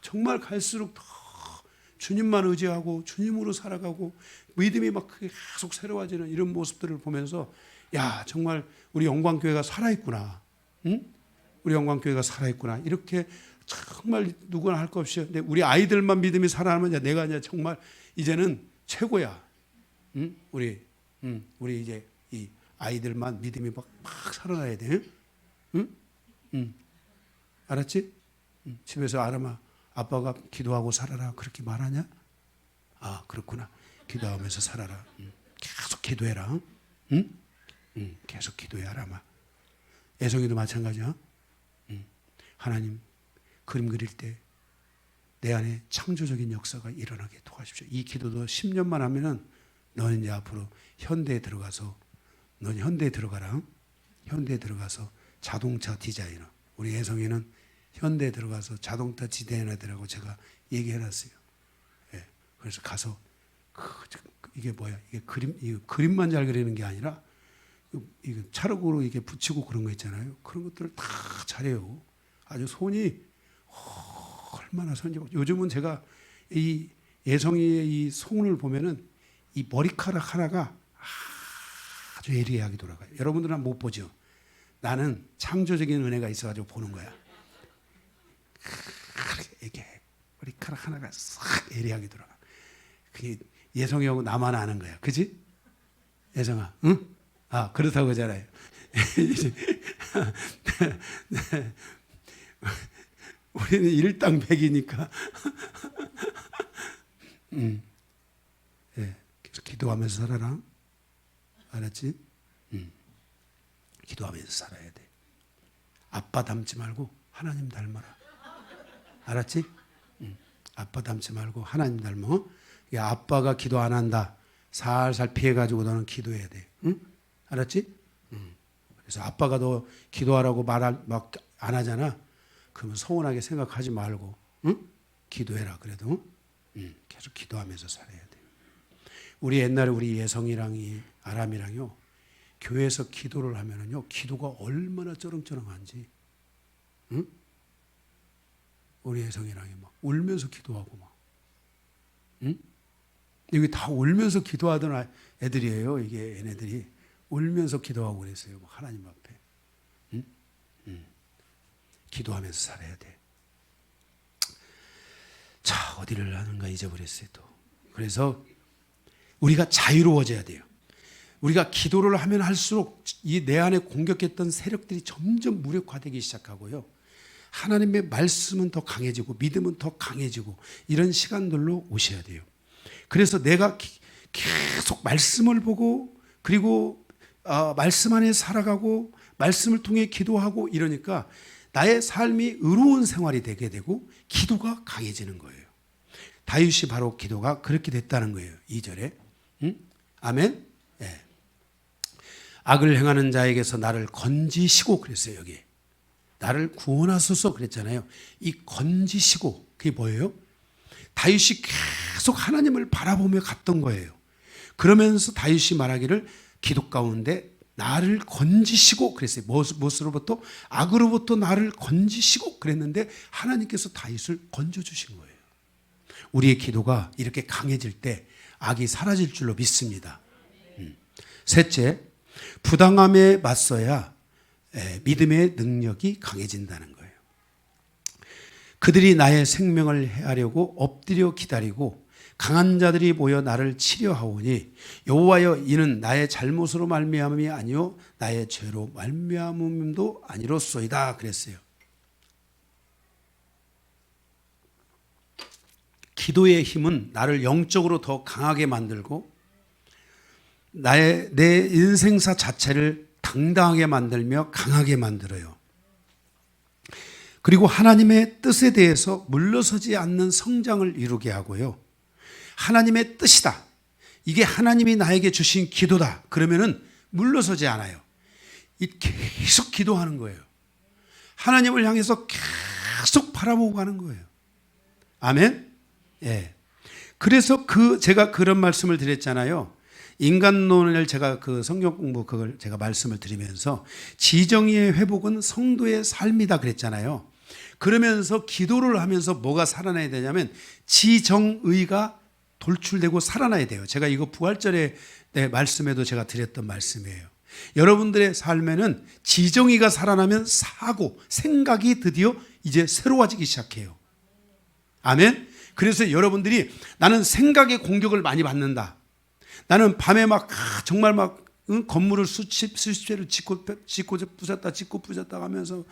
정말 갈수록 더 주님만 의지하고 주님으로 살아가고 믿음이 막 계속 새로워지는 이런 모습들을 보면서, 야, 정말 우리 영광교회가 살아있구나. 응? 우리 영광교회가 살아있구나. 이렇게 정말 누구나 할 것 없이, 근데 우리 아이들만 믿음이 살아나면 내가 이제 정말 이제는 최고야. 응? 우리 이제 이 아이들만 믿음이 막 살아나야 돼. 응? 응. 알았지? 집에서 아빠가 기도하고 살아라 그렇게 말하냐? 그렇구나. 기도하면서 살아라. 계속 기도해라. 응? 계속 기도해 아람아. 애송이도 마찬가지야. 하나님 그림 그릴 때 내 안에 창조적인 역사가 일어나게 도와주십시오. 이 기도도 10년만 하면은 너는 이제 앞으로 현대에 들어가서, 넌 현대에 들어가라. 현대에 들어가서 자동차 디자이너. 우리 애송이는 현대에 들어가서 자동차 디자이너들하고 제가 얘기해놨어요. 예, 그래서 가서 이게 뭐야? 이게 그림만 잘 그리는 게 아니라 이거 찰흙으로 이게 붙이고 그런 거 있잖아요. 그런 것들을 다 잘해요. 아주 손이 얼마나 선지고. 요즘은 제가 이 예성이의 이 손을 보면은 이 머리카락 하나가 아주 예리하게 돌아가요. 여러분들은 못 보죠. 나는 창조적인 은혜가 있어가지고 보는 거야. 이게 머리카락 하나가 싹 예리하게 돌아가. 그게 예성이하고 나만 아는 거야. 그지? 예성아, 응? 그렇다고 하잖아요. 네. 우리는 일당백이니까. 예, 계속 기도하면서 살아라. 알았지? 기도하면서 살아야 돼. 아빠 닮지 말고 하나님 닮아라. 알았지? 아빠 닮지 말고 하나님 닮아. 아빠가 기도 안 한다. 살살 피해가지고 너는 기도해야 돼. 응? 알았지? 그래서 아빠가 너 기도하라고 막 안 하잖아. 그러면 서운하게 생각하지 말고, 응? 기도해라. 그래도 계속 기도하면서 살아야 돼. 우리 옛날에 우리 예성이랑 아람이랑요, 교회에서 기도를 하면은요, 기도가 얼마나 쩌렁쩌렁한지, 응? 우리 예성이랑이 막 울면서 기도하고 막, 응? 여기 다 울면서 기도하던 애들이에요. 이게 얘네들이 울면서 기도하고 그랬어요. 하나님 앞에. 응? 기도하면서 살아야 돼. 자, 어디를 하는가 잊어버렸어요 또. 그래서 우리가 자유로워져야 돼요. 우리가 기도를 하면 할수록 이 내 안에 공격했던 세력들이 점점 무력화되기 시작하고요. 하나님의 말씀은 더 강해지고 믿음은 더 강해지고 이런 시간들로 오셔야 돼요. 그래서 내가 계속 말씀을 보고 그리고 말씀 안에 살아가고 말씀을 통해 기도하고 이러니까 나의 삶이 의로운 생활이 되게 되고 기도가 강해지는 거예요. 다윗이 바로 기도가 그렇게 됐다는 거예요. 2절에. 아멘. 네. 악을 행하는 자에게서 나를 건지시고 그랬어요. 여기 나를 구원하소서 그랬잖아요. 이 건지시고 그게 뭐예요? 다윗이 계속 하나님을 바라보며 갔던 거예요. 그러면서 다윗이 말하기를 기도 가운데 나를 건지시고 그랬어요. 무엇으로부터? 악으로부터 나를 건지시고 그랬는데 하나님께서 다윗을 건져주신 거예요. 우리의 기도가 이렇게 강해질 때 악이 사라질 줄로 믿습니다. 셋째, 부당함에 맞서야 믿음의 능력이 강해진다는 거예요. 그들이 나의 생명을 해하려고 엎드려 기다리고 강한 자들이 모여 나를 치려하오니 여호와여 이는 나의 잘못으로 말미암음이 아니요 나의 죄로 말미암음도 아니로소이다 그랬어요. 기도의 힘은 나를 영적으로 더 강하게 만들고 내 인생사 자체를 당당하게 만들며 강하게 만들어요. 그리고 하나님의 뜻에 대해서 물러서지 않는 성장을 이루게 하고요. 하나님의 뜻이다. 이게 하나님이 나에게 주신 기도다. 그러면은 물러서지 않아요. 계속 기도하는 거예요. 하나님을 향해서 계속 바라보고 가는 거예요. 아멘? 예. 그래서 제가 그런 말씀을 드렸잖아요. 인간론을 제가 성경 공부 그걸 제가 말씀을 드리면서 지정의의 회복은 성도의 삶이다 그랬잖아요. 그러면서 기도를 하면서 뭐가 살아나야 되냐면 지정의가 돌출되고 살아나야 돼요. 제가 이거 부활절의 말씀에도 제가 드렸던 말씀이에요. 여러분들의 삶에는 지정의가 살아나면 생각이 드디어 이제 새로워지기 시작해요. 아멘? 그래서 여러분들이 나는 생각의 공격을 많이 받는다. 나는 밤에 정말 건물을 수십 채를 짓고 부셨다 하면서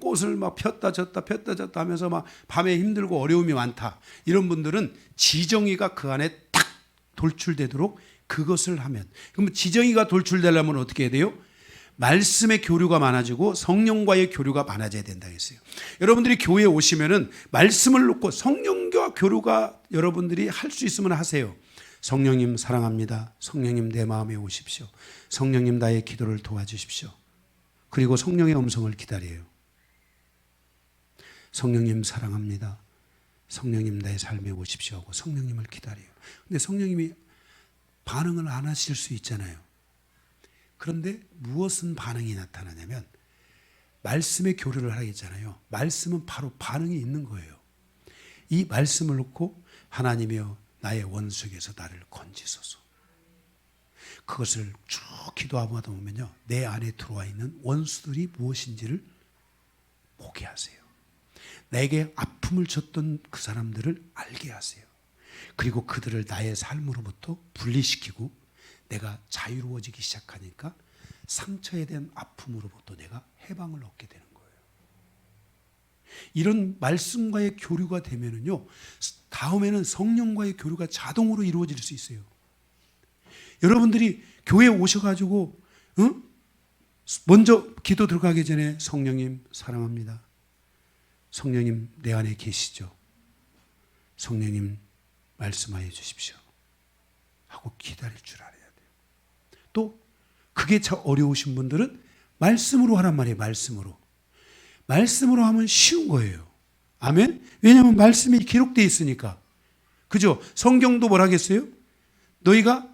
꽃을 폈다 졌다 하면서 밤에 힘들고 어려움이 많다. 이런 분들은 지정의가 그 안에 딱 돌출되도록 그것을 하면. 그러면 지정의가 돌출되려면 어떻게 해야 돼요? 말씀의 교류가 많아지고 성령과의 교류가 많아져야 된다 했어요. 여러분들이 교회에 오시면은 말씀을 놓고 성령과 교류가 여러분들이 할 수 있으면 하세요. 성령님 사랑합니다. 성령님 내 마음에 오십시오. 성령님 나의 기도를 도와주십시오. 그리고 성령의 음성을 기다려요. 성령님 사랑합니다. 성령님 나의 삶에 오십시오 하고 성령님을 기다려요. 근데 성령님이 반응을 안 하실 수 있잖아요. 그런데 무엇은 반응이 나타나냐면 말씀의 교류를 하겠잖아요. 말씀은 바로 반응이 있는 거예요. 이 말씀을 놓고 하나님이여 나의 원수에게서 나를 건지소서. 그것을 쭉 기도하다 보면요. 내 안에 들어와 있는 원수들이 무엇인지를 보게 하세요. 내게 아픔을 줬던 그 사람들을 알게 하세요. 그리고 그들을 나의 삶으로부터 분리시키고 내가 자유로워지기 시작하니까 상처에 대한 아픔으로부터 내가 해방을 얻게 되는 거예요. 이런 말씀과의 교류가 되면은요, 다음에는 성령과의 교류가 자동으로 이루어질 수 있어요. 여러분들이 교회에 오셔가지고, 먼저 기도 들어가기 전에 성령님 사랑합니다. 성령님 내 안에 계시죠. 성령님 말씀하여 주십시오. 하고 기다릴 줄 알아야 돼요. 또 그게 참 어려우신 분들은 말씀으로 하란 말이에요. 말씀으로 하면 쉬운 거예요. 아멘? 왜냐하면 말씀이 기록되어 있으니까. 그죠? 성경도 뭐라 하겠어요? 너희가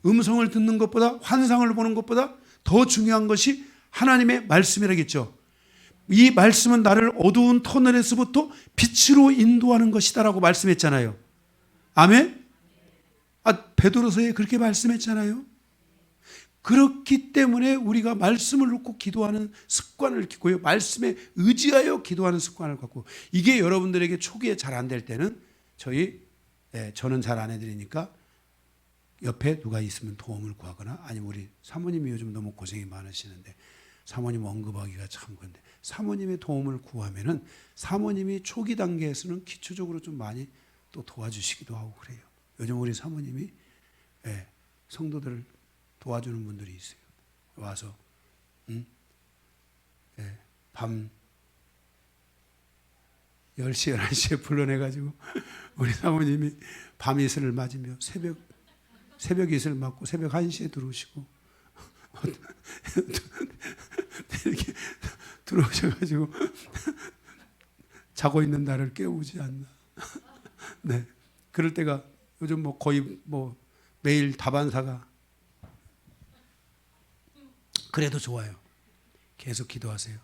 음성을 듣는 것보다 환상을 보는 것보다 더 중요한 것이 하나님의 말씀이라겠죠. 이 말씀은 나를 어두운 터널에서부터 빛으로 인도하는 것이다라고 말씀했잖아요. 아멘? 베드로서에 그렇게 말씀했잖아요. 그렇기 때문에 우리가 말씀을 놓고 기도하는 습관을 갖고요. 말씀에 의지하여 기도하는 습관을 갖고, 이게 여러분들에게 초기에 잘 안 될 때는 저는 잘 안 해드리니까 옆에 누가 있으면 도움을 구하거나, 아니면 우리 사모님이 요즘 너무 고생이 많으시는데 사모님 언급하기가 참 그런데 사모님의 도움을 구하면은 사모님이 초기 단계에서는 기초적으로 좀 많이 또 도와주시기도 하고 그래요. 요즘 우리 사모님이 성도들을 도와주는 분들이 있어요. 와서 밤 10시, 11시에 불러내가지고 우리 사모님이 밤 이슬을 맞으며 새벽 이슬 맞고 새벽 1시에 들어오시고 이렇게 들어오셔가지고 자고 있는 나를 깨우지 않나. 네, 그럴 때가 요즘 거의 매일 다반사가. 그래도 좋아요. 계속 기도하세요.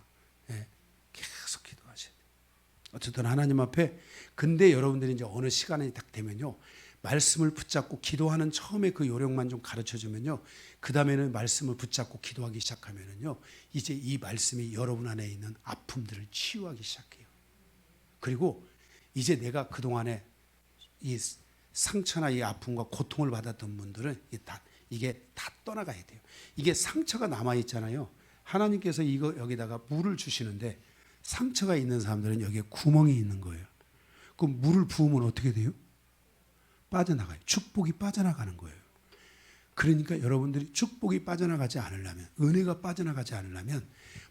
네, 계속 기도하셔야 돼요. 어쨌든 하나님 앞에. 근데 여러분들이 이제 어느 시간이 딱 되면요, 말씀을 붙잡고 기도하는 처음에 그 요령만 좀 가르쳐 주면요, 그 다음에는 말씀을 붙잡고 기도하기 시작하면은요, 이제 이 말씀이 여러분 안에 있는 아픔들을 치유하기 시작해요. 그리고 이제 내가 그동안에 이 상처나 이 아픔과 고통을 받았던 분들은 이게 다 떠나가야 돼요. 이게 상처가 남아 있잖아요. 하나님께서 여기다가 물을 주시는데 상처가 있는 사람들은 여기에 구멍이 있는 거예요. 그럼 물을 부으면 어떻게 돼요? 빠져나가요. 축복이 빠져나가는 거예요. 그러니까 여러분들이 축복이 빠져나가지 않으려면, 은혜가 빠져나가지 않으려면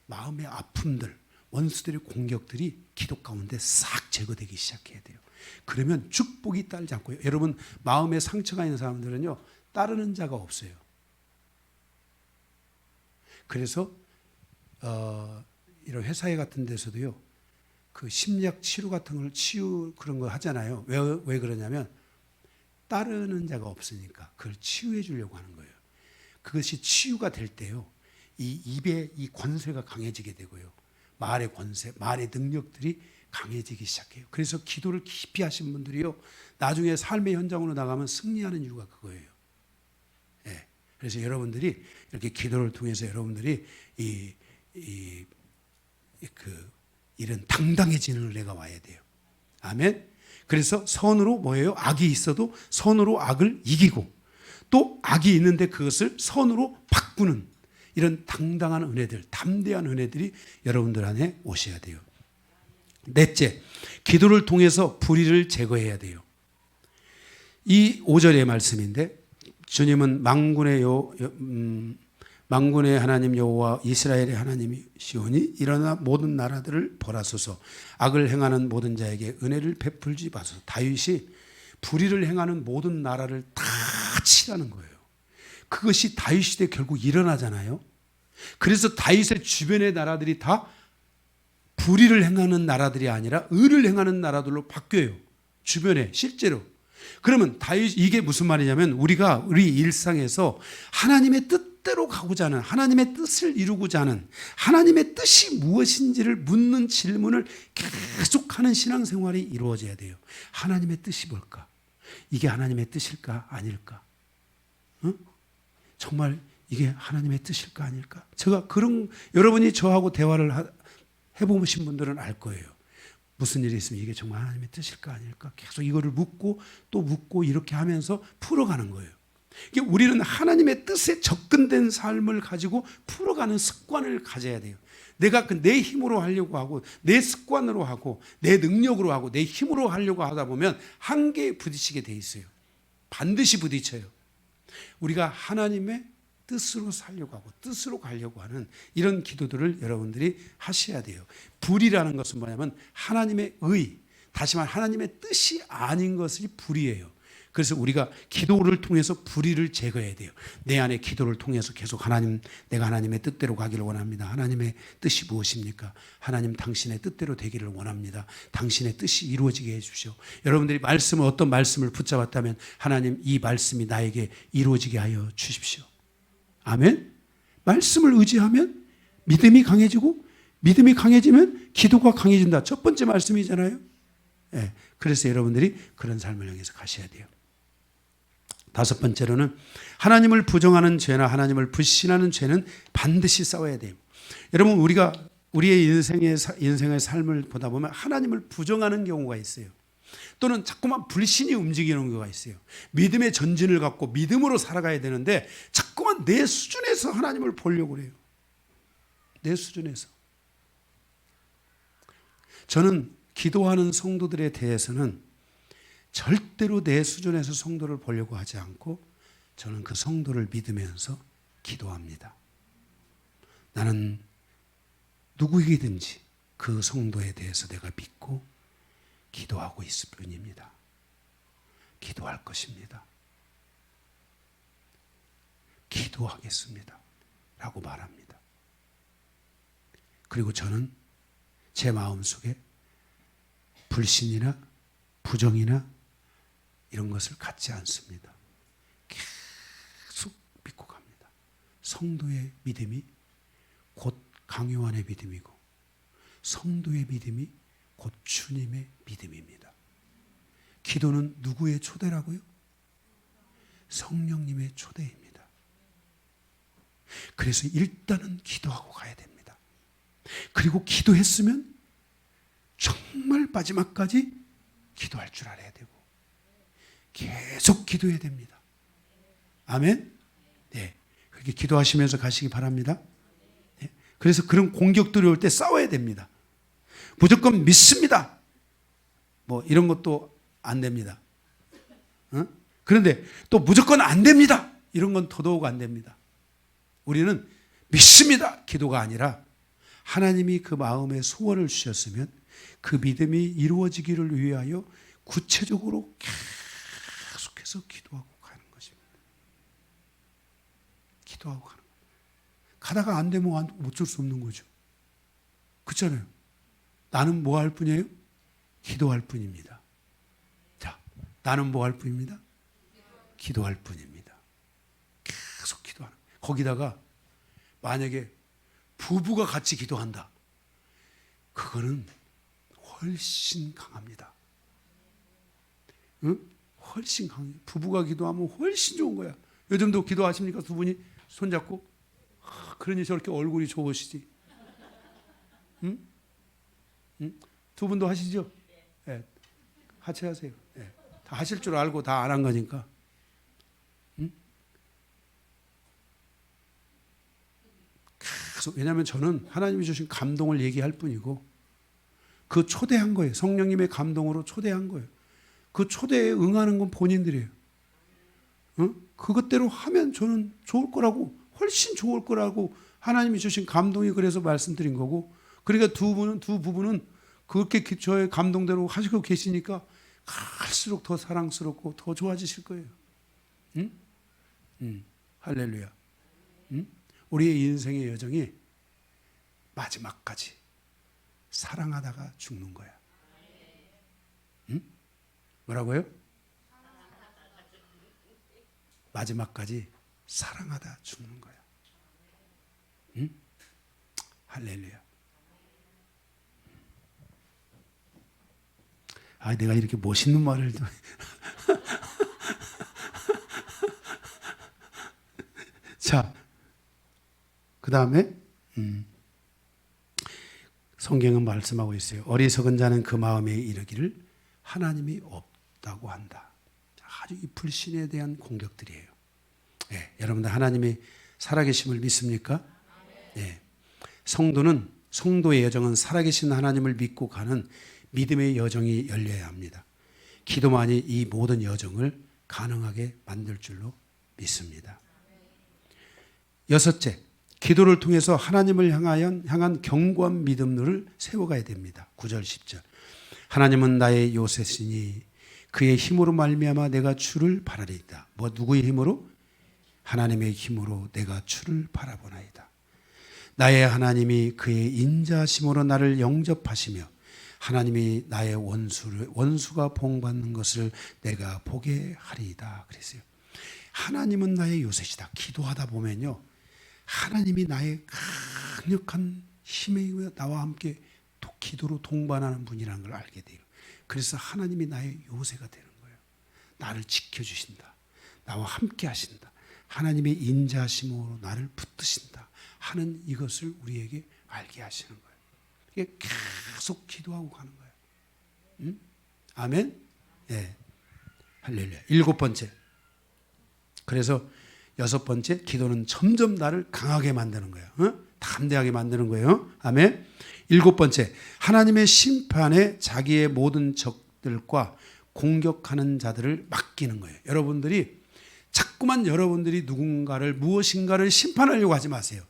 마음의 아픔들, 원수들의 공격들이 기도 가운데 싹 제거되기 시작해야 돼요. 그러면 축복이 따르지 않고요. 여러분, 마음에 상처가 있는 사람들은요, 따르는 자가 없어요. 그래서 이런 회사에 같은 데서도요, 그 심리학 치료 같은 걸 그런 거 하잖아요. 왜 그러냐면 따르는 자가 없으니까 그걸 치유해 주려고 하는 거예요. 그것이 치유가 될 때요, 이 입의 이 권세가 강해지게 되고요, 말의 권세, 말의 능력들이 강해지기 시작해요. 그래서 기도를 깊이 하신 분들이요, 나중에 삶의 현장으로 나가면 승리하는 이유가 그거예요. 예. 그래서 여러분들이 이렇게 기도를 통해서 여러분들이 이런 당당해지는 은혜가 와야 돼요. 아멘. 그래서 선으로 뭐예요? 악이 있어도 선으로 악을 이기고, 또 악이 있는데 그것을 선으로 바꾸는 이런 당당한 은혜들, 담대한 은혜들이 여러분들 안에 오셔야 돼요. 넷째, 기도를 통해서 불의를 제거해야 돼요. 이 5절의 말씀인데, 주님은 만군의 하나님 여호와 이스라엘의 하나님이시오니 일어나 모든 나라들을 벌하소서. 악을 행하는 모든 자에게 은혜를 베풀지 마소서. 다윗이 불의를 행하는 모든 나라를 다 치라는 거예요. 그것이 다윗 시대 결국 일어나잖아요. 그래서 다윗의 주변의 나라들이 다 불의를 행하는 나라들이 아니라 의를 행하는 나라들로 바뀌어요. 주변에 실제로. 그러면 이게 무슨 말이냐면, 우리 일상에서 하나님의 뜻대로 가고자 하는, 하나님의 뜻을 이루고자 하는, 하나님의 뜻이 무엇인지를 묻는 질문을 계속하는 신앙생활이 이루어져야 돼요. 하나님의 뜻이 뭘까? 이게 하나님의 뜻일까 아닐까? 정말 이게 하나님의 뜻일까 아닐까? 여러분이 저하고 대화를 해보신 분들은 알 거예요. 무슨 일이 있으면 이게 정말 하나님의 뜻일까 아닐까? 계속 이거를 묻고 또 묻고 이렇게 하면서 풀어가는 거예요. 우리는 하나님의 뜻에 접근된 삶을 가지고 풀어가는 습관을 가져야 돼요. 내가 내 힘으로 하려고 하고, 내 습관으로 하고, 내 능력으로 하고, 내 힘으로 하려고 하다 보면 한계에 부딪히게 돼 있어요. 반드시 부딪혀요. 우리가 하나님의 뜻으로 살려고 하고 뜻으로 가려고 하는 이런 기도들을 여러분들이 하셔야 돼요. 불이라는 것은 뭐냐면 하나님의 의, 다시 말해 하나님의 뜻이 아닌 것이 불이에요. 그래서 우리가 기도를 통해서 불의를 제거해야 돼요. 내 안에 기도를 통해서 계속 내가 하나님의 뜻대로 가기를 원합니다. 하나님의 뜻이 무엇입니까? 하나님, 당신의 뜻대로 되기를 원합니다. 당신의 뜻이 이루어지게 해주십시오. 여러분들이 어떤 말씀을 붙잡았다면 하나님, 이 말씀이 나에게 이루어지게 하여 주십시오. 아멘. 말씀을 의지하면 믿음이 강해지고, 믿음이 강해지면 기도가 강해진다. 첫 번째 말씀이잖아요. 네. 그래서 여러분들이 그런 삶을 향해서 가셔야 돼요. 다섯 번째로는 하나님을 부정하는 죄나 하나님을 불신하는 죄는 반드시 싸워야 돼요. 여러분, 우리가 우리의 인생의 삶을 보다 보면 하나님을 부정하는 경우가 있어요. 또는 자꾸만 불신이 움직이는 경우가 있어요. 믿음의 전진을 갖고 믿음으로 살아가야 되는데 자꾸만 내 수준에서 하나님을 보려고 그래요. 내 수준에서. 저는 기도하는 성도들에 대해서는 절대로 내 수준에서 성도를 보려고 하지 않고 저는 그 성도를 믿으면서 기도합니다. 나는 누구이든지 그 성도에 대해서 내가 믿고 기도하고 있을 뿐입니다. 기도할 것입니다. 기도하겠습니다. 라고 말합니다. 그리고 저는 제 마음속에 불신이나 부정이나 이런 것을 갖지 않습니다. 계속 믿고 갑니다. 성도의 믿음이 곧 강요한의 믿음이고 성도의 믿음이 곧 주님의 믿음입니다. 기도는 누구의 초대라고요? 성령님의 초대입니다. 그래서 일단은 기도하고 가야 됩니다. 그리고 기도했으면 정말 마지막까지 기도할 줄 알아야 되고 계속 기도해야 됩니다. 아멘? 네. 그렇게 기도하시면서 가시기 바랍니다. 네. 그래서 그런 공격들이 올 때 싸워야 됩니다. 무조건 믿습니다. 뭐 이런 것도 안 됩니다. 그런데 또 무조건 안 됩니다. 이런 건 더더욱 안 됩니다. 우리는 믿습니다. 기도가 아니라 하나님이 그 마음에 소원을 주셨으면 그 믿음이 이루어지기를 위하여 구체적으로 계속해서 기도하고 가는 것입니다. 기도하고 가는 거예요. 가다가 안 되면 어쩔 수 없는 거죠. 그렇잖아요. 나는 뭐 할 뿐이에요? 기도할 뿐입니다. 자, 나는 뭐 할 뿐입니다? 기도할 뿐입니다. 계속 기도하는 거예요. 거기다가 만약에 부부가 같이 기도한다. 그거는 훨씬 강합니다. 응? 훨씬 강해요. 부부가 기도하면 훨씬 좋은 거야. 요즘도 기도하십니까? 두 분이 손잡고? 그러니 저렇게 얼굴이 좋으시지. 응? 응? 두 분도 하시죠? 네. 같이 하세요. 네. 다 하실 줄 알고 다 안 한 거니까. 응? 계속, 왜냐하면 저는 하나님이 주신 감동을 얘기할 뿐이고 그 초대한 거예요. 성령님의 감동으로 초대한 거예요. 그 초대에 응하는 건 본인들이에요. 응? 그것대로 하면 저는 좋을 거라고, 훨씬 좋을 거라고 하나님이 주신 감동이 그래서 말씀드린 거고, 그러니까 두 부부는 그렇게 저의 감동대로 하시고 계시니까 갈수록 더 사랑스럽고 더 좋아지실 거예요. 응? 할렐루야. 응? 우리의 인생의 여정이 마지막까지 사랑하다가 죽는 거야. 응? 뭐라고요? 마지막까지 사랑하다 죽는 거야. 응? 할렐루야. 아, 내가 이렇게 멋있는 말을 자, 그 다음에 성경은 말씀하고 있어요. 어리석은 자는 그 마음에 이르기를 하나님이 없다고 한다. 아주 이 불신에 대한 공격들이에요. 네, 여러분들 하나님이 살아계심을 믿습니까? 네. 성도의 여정은 살아계신 하나님을 믿고 가는 믿음의 여정이 열려야 합니다. 기도만이 이 모든 여정을 가능하게 만들 줄로 믿습니다. 여섯째, 기도를 통해서 하나님을 향한 견고한 믿음을 세워가야 됩니다. 9절 10절. 하나님은 나의 요새시니 그의 힘으로 말미암아 내가 주를 바라리이다. 뭐 누구의 힘으로? 하나님의 힘으로 내가 주를 바라보나이다. 나의 하나님이 그의 인자심으로 나를 영접하시며 하나님이 나의 원수가 봉받는 것을 내가 보게 하리이다. 그랬어요. 하나님은 나의 요새시다. 기도하다 보면요, 하나님이 나의 강력한 힘에 의해 나와 함께 기도로 동반하는 분이라는 걸 알게 돼요. 그래서 하나님이 나의 요새가 되는 거예요. 나를 지켜주신다. 나와 함께 하신다. 하나님의 인자하심으로 나를 붙드신다 하는 이것을 우리에게 알게 하시는 거예요. 이게 계속 기도하고 가는 거예요. 응? 아멘? 예. 할렐루야. 7번째. 그래서 6번째, 기도는 점점 나를 강하게 만드는 거예요. 담대하게 만드는 거예요. 아멘. 7번째, 하나님의 심판에 자기의 모든 적들과 공격하는 자들을 맡기는 거예요. 여러분들이 자꾸만 여러분들이 누군가를 무엇인가를 심판하려고 하지 마세요.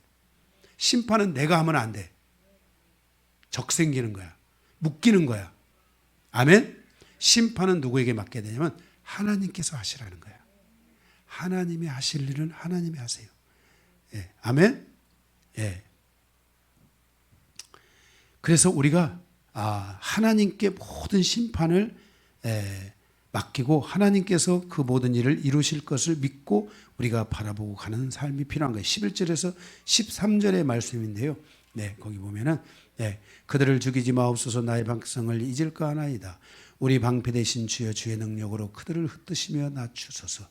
심판은 내가 하면 안 돼. 적 생기는 거야. 묶이는 거야. 아멘. 심판은 누구에게 맡게 되냐면 하나님께서 하시라는 거야. 하나님이 하실 일은 하나님이 하세요. 예. 아멘. 예. 그래서 우리가 하나님께 모든 심판을 맡기고 하나님께서 그 모든 일을 이루실 것을 믿고 우리가 바라보고 가는 삶이 필요한 거예요. 11절에서 13절의 말씀인데요. 네, 거기 보면은 그들을 죽이지 마옵소서. 나의 백성을 잊을까 하나이다. 우리 방패 되신 주여, 주의 능력으로 그들을 흩으시며 낮추소서.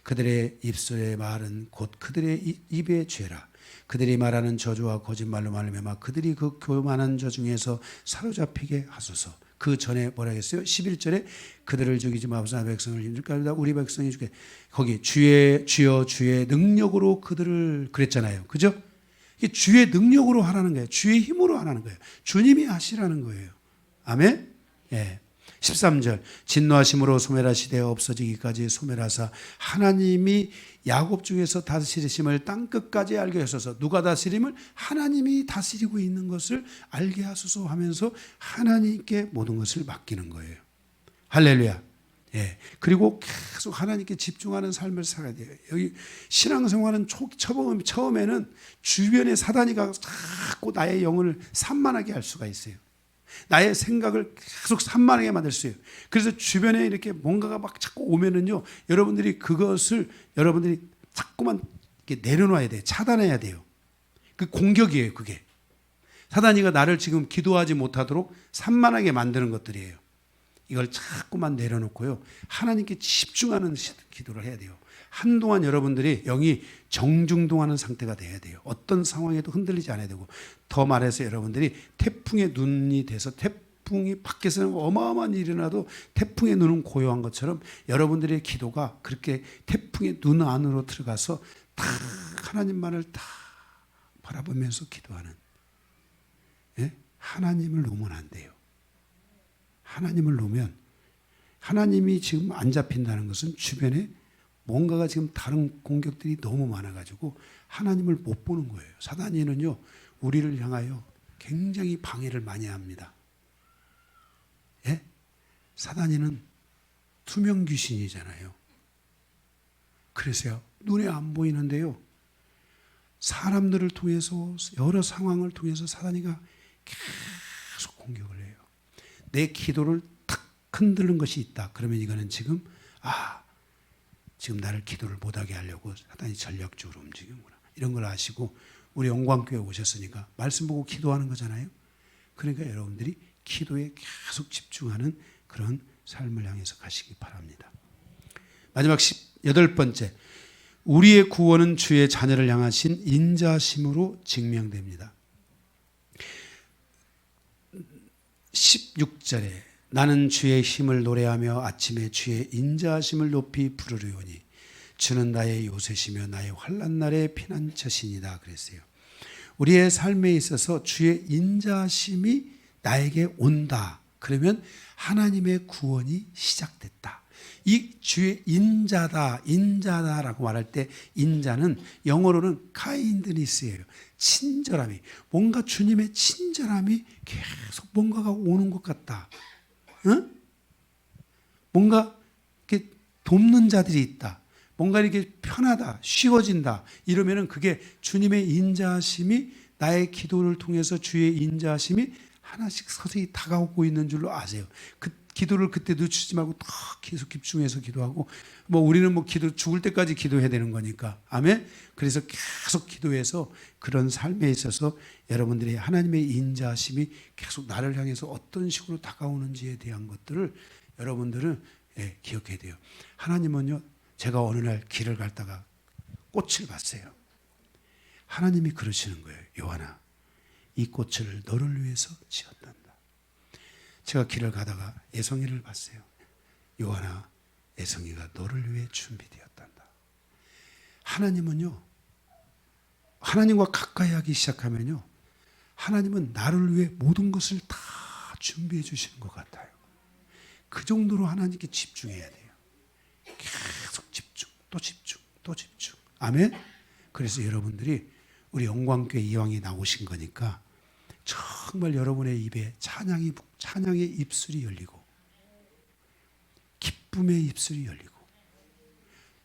그들의 입술의 말은 곧 그들의 입의 죄라. 그들이 말하는 저주와 거짓말로 말미암아 그들이 그 교만한 저 중에서 사로잡히게 하소서. 그 전에 뭐라 했어요? 11절에 그들을 죽이지 마옵소서. 나의 백성을 잊을까 하나이다. 우리 백성이 죽게. 거기 주여 주의 능력으로 그들을 그랬잖아요. 그죠? 이게 주의 능력으로 하라는 거예요. 주의 힘으로 하라는 거예요. 주님이 하시라는 거예요. 아멘? 예. 13절, 진노하심으로 소멸하시되 없어지기까지 소멸하사 하나님이 야곱 중에서 다스리심을 땅끝까지 알게 하소서. 누가 다스림을? 하나님이 다스리고 있는 것을 알게 하소서 하면서 하나님께 모든 것을 맡기는 거예요. 할렐루야. 예. 그리고 계속 하나님께 집중하는 삶을 살아야 돼요. 여기 신앙생활은 처음에는 주변에 사단이 가서 자꾸 나의 영혼을 산만하게 할 수가 있어요. 나의 생각을 계속 산만하게 만들 수 있어요. 그래서 주변에 이렇게 뭔가가 막 자꾸 오면은요, 여러분들이 그것을 여러분들이 자꾸만 이렇게 내려놔야 돼요. 차단해야 돼요. 그 공격이에요, 그게. 사단이가 나를 지금 기도하지 못하도록 산만하게 만드는 것들이에요. 이걸 자꾸만 내려놓고요, 하나님께 집중하는 기도를 해야 돼요. 한동안 여러분들이 영이 정중동하는 상태가 돼야 돼요. 어떤 상황에도 흔들리지 않아야 되고, 더 말해서 여러분들이 태풍의 눈이 돼서 태풍이 밖에서는 어마어마한 일이 일어나도 태풍의 눈은 고요한 것처럼 여러분들의 기도가 그렇게 태풍의 눈 안으로 들어가서 다 하나님만을 다 바라보면서 기도하는, 예? 하나님을 놓으면 안 돼요. 하나님을 놓으면, 하나님이 지금 안 잡힌다는 것은 주변에 뭔가가 지금 다른 공격들이 너무 많아가지고 하나님을 못 보는 거예요. 사단이는요, 우리를 향하여 굉장히 방해를 많이 합니다. 예? 사단이는 투명 귀신이잖아요. 그래서요, 눈에 안 보이는데요, 사람들을 통해서, 여러 상황을 통해서 사단이가 계속 공격을 해요. 내 기도를 탁 흔드는 것이 있다. 그러면 이거는 지금 지금 나를 기도를 못하게 하려고 사단이 전략적으로 움직이는구나. 이런 걸 아시고 우리 영광교회 오셨으니까 말씀 보고 기도하는 거잖아요. 그러니까 여러분들이 기도에 계속 집중하는 그런 삶을 향해서 가시기 바랍니다. 마지막 18번째, 우리의 구원은 주의 자녀를 향하신 인자심으로 증명됩니다. 16절에 나는 주의 힘을 노래하며 아침에 주의 인자하심을 높이 부르려오니 주는 나의 요새시며 나의 환난 날의 피난처시니다 그랬어요. 우리의 삶에 있어서 주의 인자하심이 나에게 온다. 그러면 하나님의 구원이 시작됐다. 이 주의 인자다라고 말할 때, 인자는 영어로는 kindness예요. 친절함이, 뭔가 주님의 친절함이 계속 뭔가가 오는 것 같다. 응? 뭔가 이렇게 돕는 자들이 있다. 뭔가 이렇게 편하다, 쉬워진다. 이러면은 그게 주님의 인자하심이, 나의 기도를 통해서 주의 인자하심이 하나씩 서서히 다가오고 있는 줄로 아세요. 그 기도를 그때 늦추지 말고 더 계속 집중해서 기도하고, 우리는 죽을 때까지 기도해야 되는 거니까. 아멘. 그래서 계속 기도해서 그런 삶에 있어서 여러분들이 하나님의 인자하심이 계속 나를 향해서 어떤 식으로 다가오는지에 대한 것들을 여러분들은 기억해야 돼요. 하나님은요, 제가 어느 날 길을 가다가 꽃을 봤어요. 하나님이 그러시는 거예요. 요한아, 이 꽃을 너를 위해서 지었단다. 제가 길을 가다가 애송이를 봤어요. 요한아, 애송이가 너를 위해 준비되었단다. 하나님은요, 하나님과 가까이 하기 시작하면요, 하나님은 나를 위해 모든 것을 다 준비해 주시는 것 같아요. 그 정도로 하나님께 집중해야 돼요. 계속 집중, 또 집중, 또 집중. 아멘? 그래서 여러분들이 우리 영광교회 이왕에 나오신 거니까 정말 여러분의 입에 찬양의 입술이 열리고 기쁨의 입술이 열리고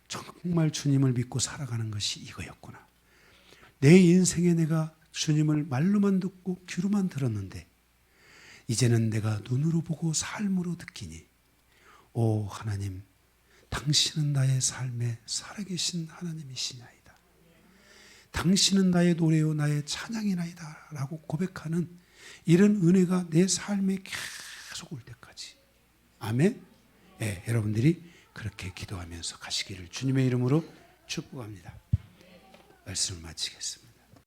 정말 주님을 믿고 살아가는 것이 이거였구나. 내 인생에 내가 주님을 말로만 듣고 귀로만 들었는데 이제는 내가 눈으로 보고 삶으로 느끼니 오 하나님, 당신은 나의 삶에 살아계신 하나님이시나이다. 당신은 나의 노래요 나의 찬양이나이다 라고 고백하는 이런 은혜가 내 삶에 계속 올 때까지. 아멘. 예, 여러분들이 그렇게 기도하면서 가시기를 주님의 이름으로 축복합니다. 말씀을 마치겠습니다.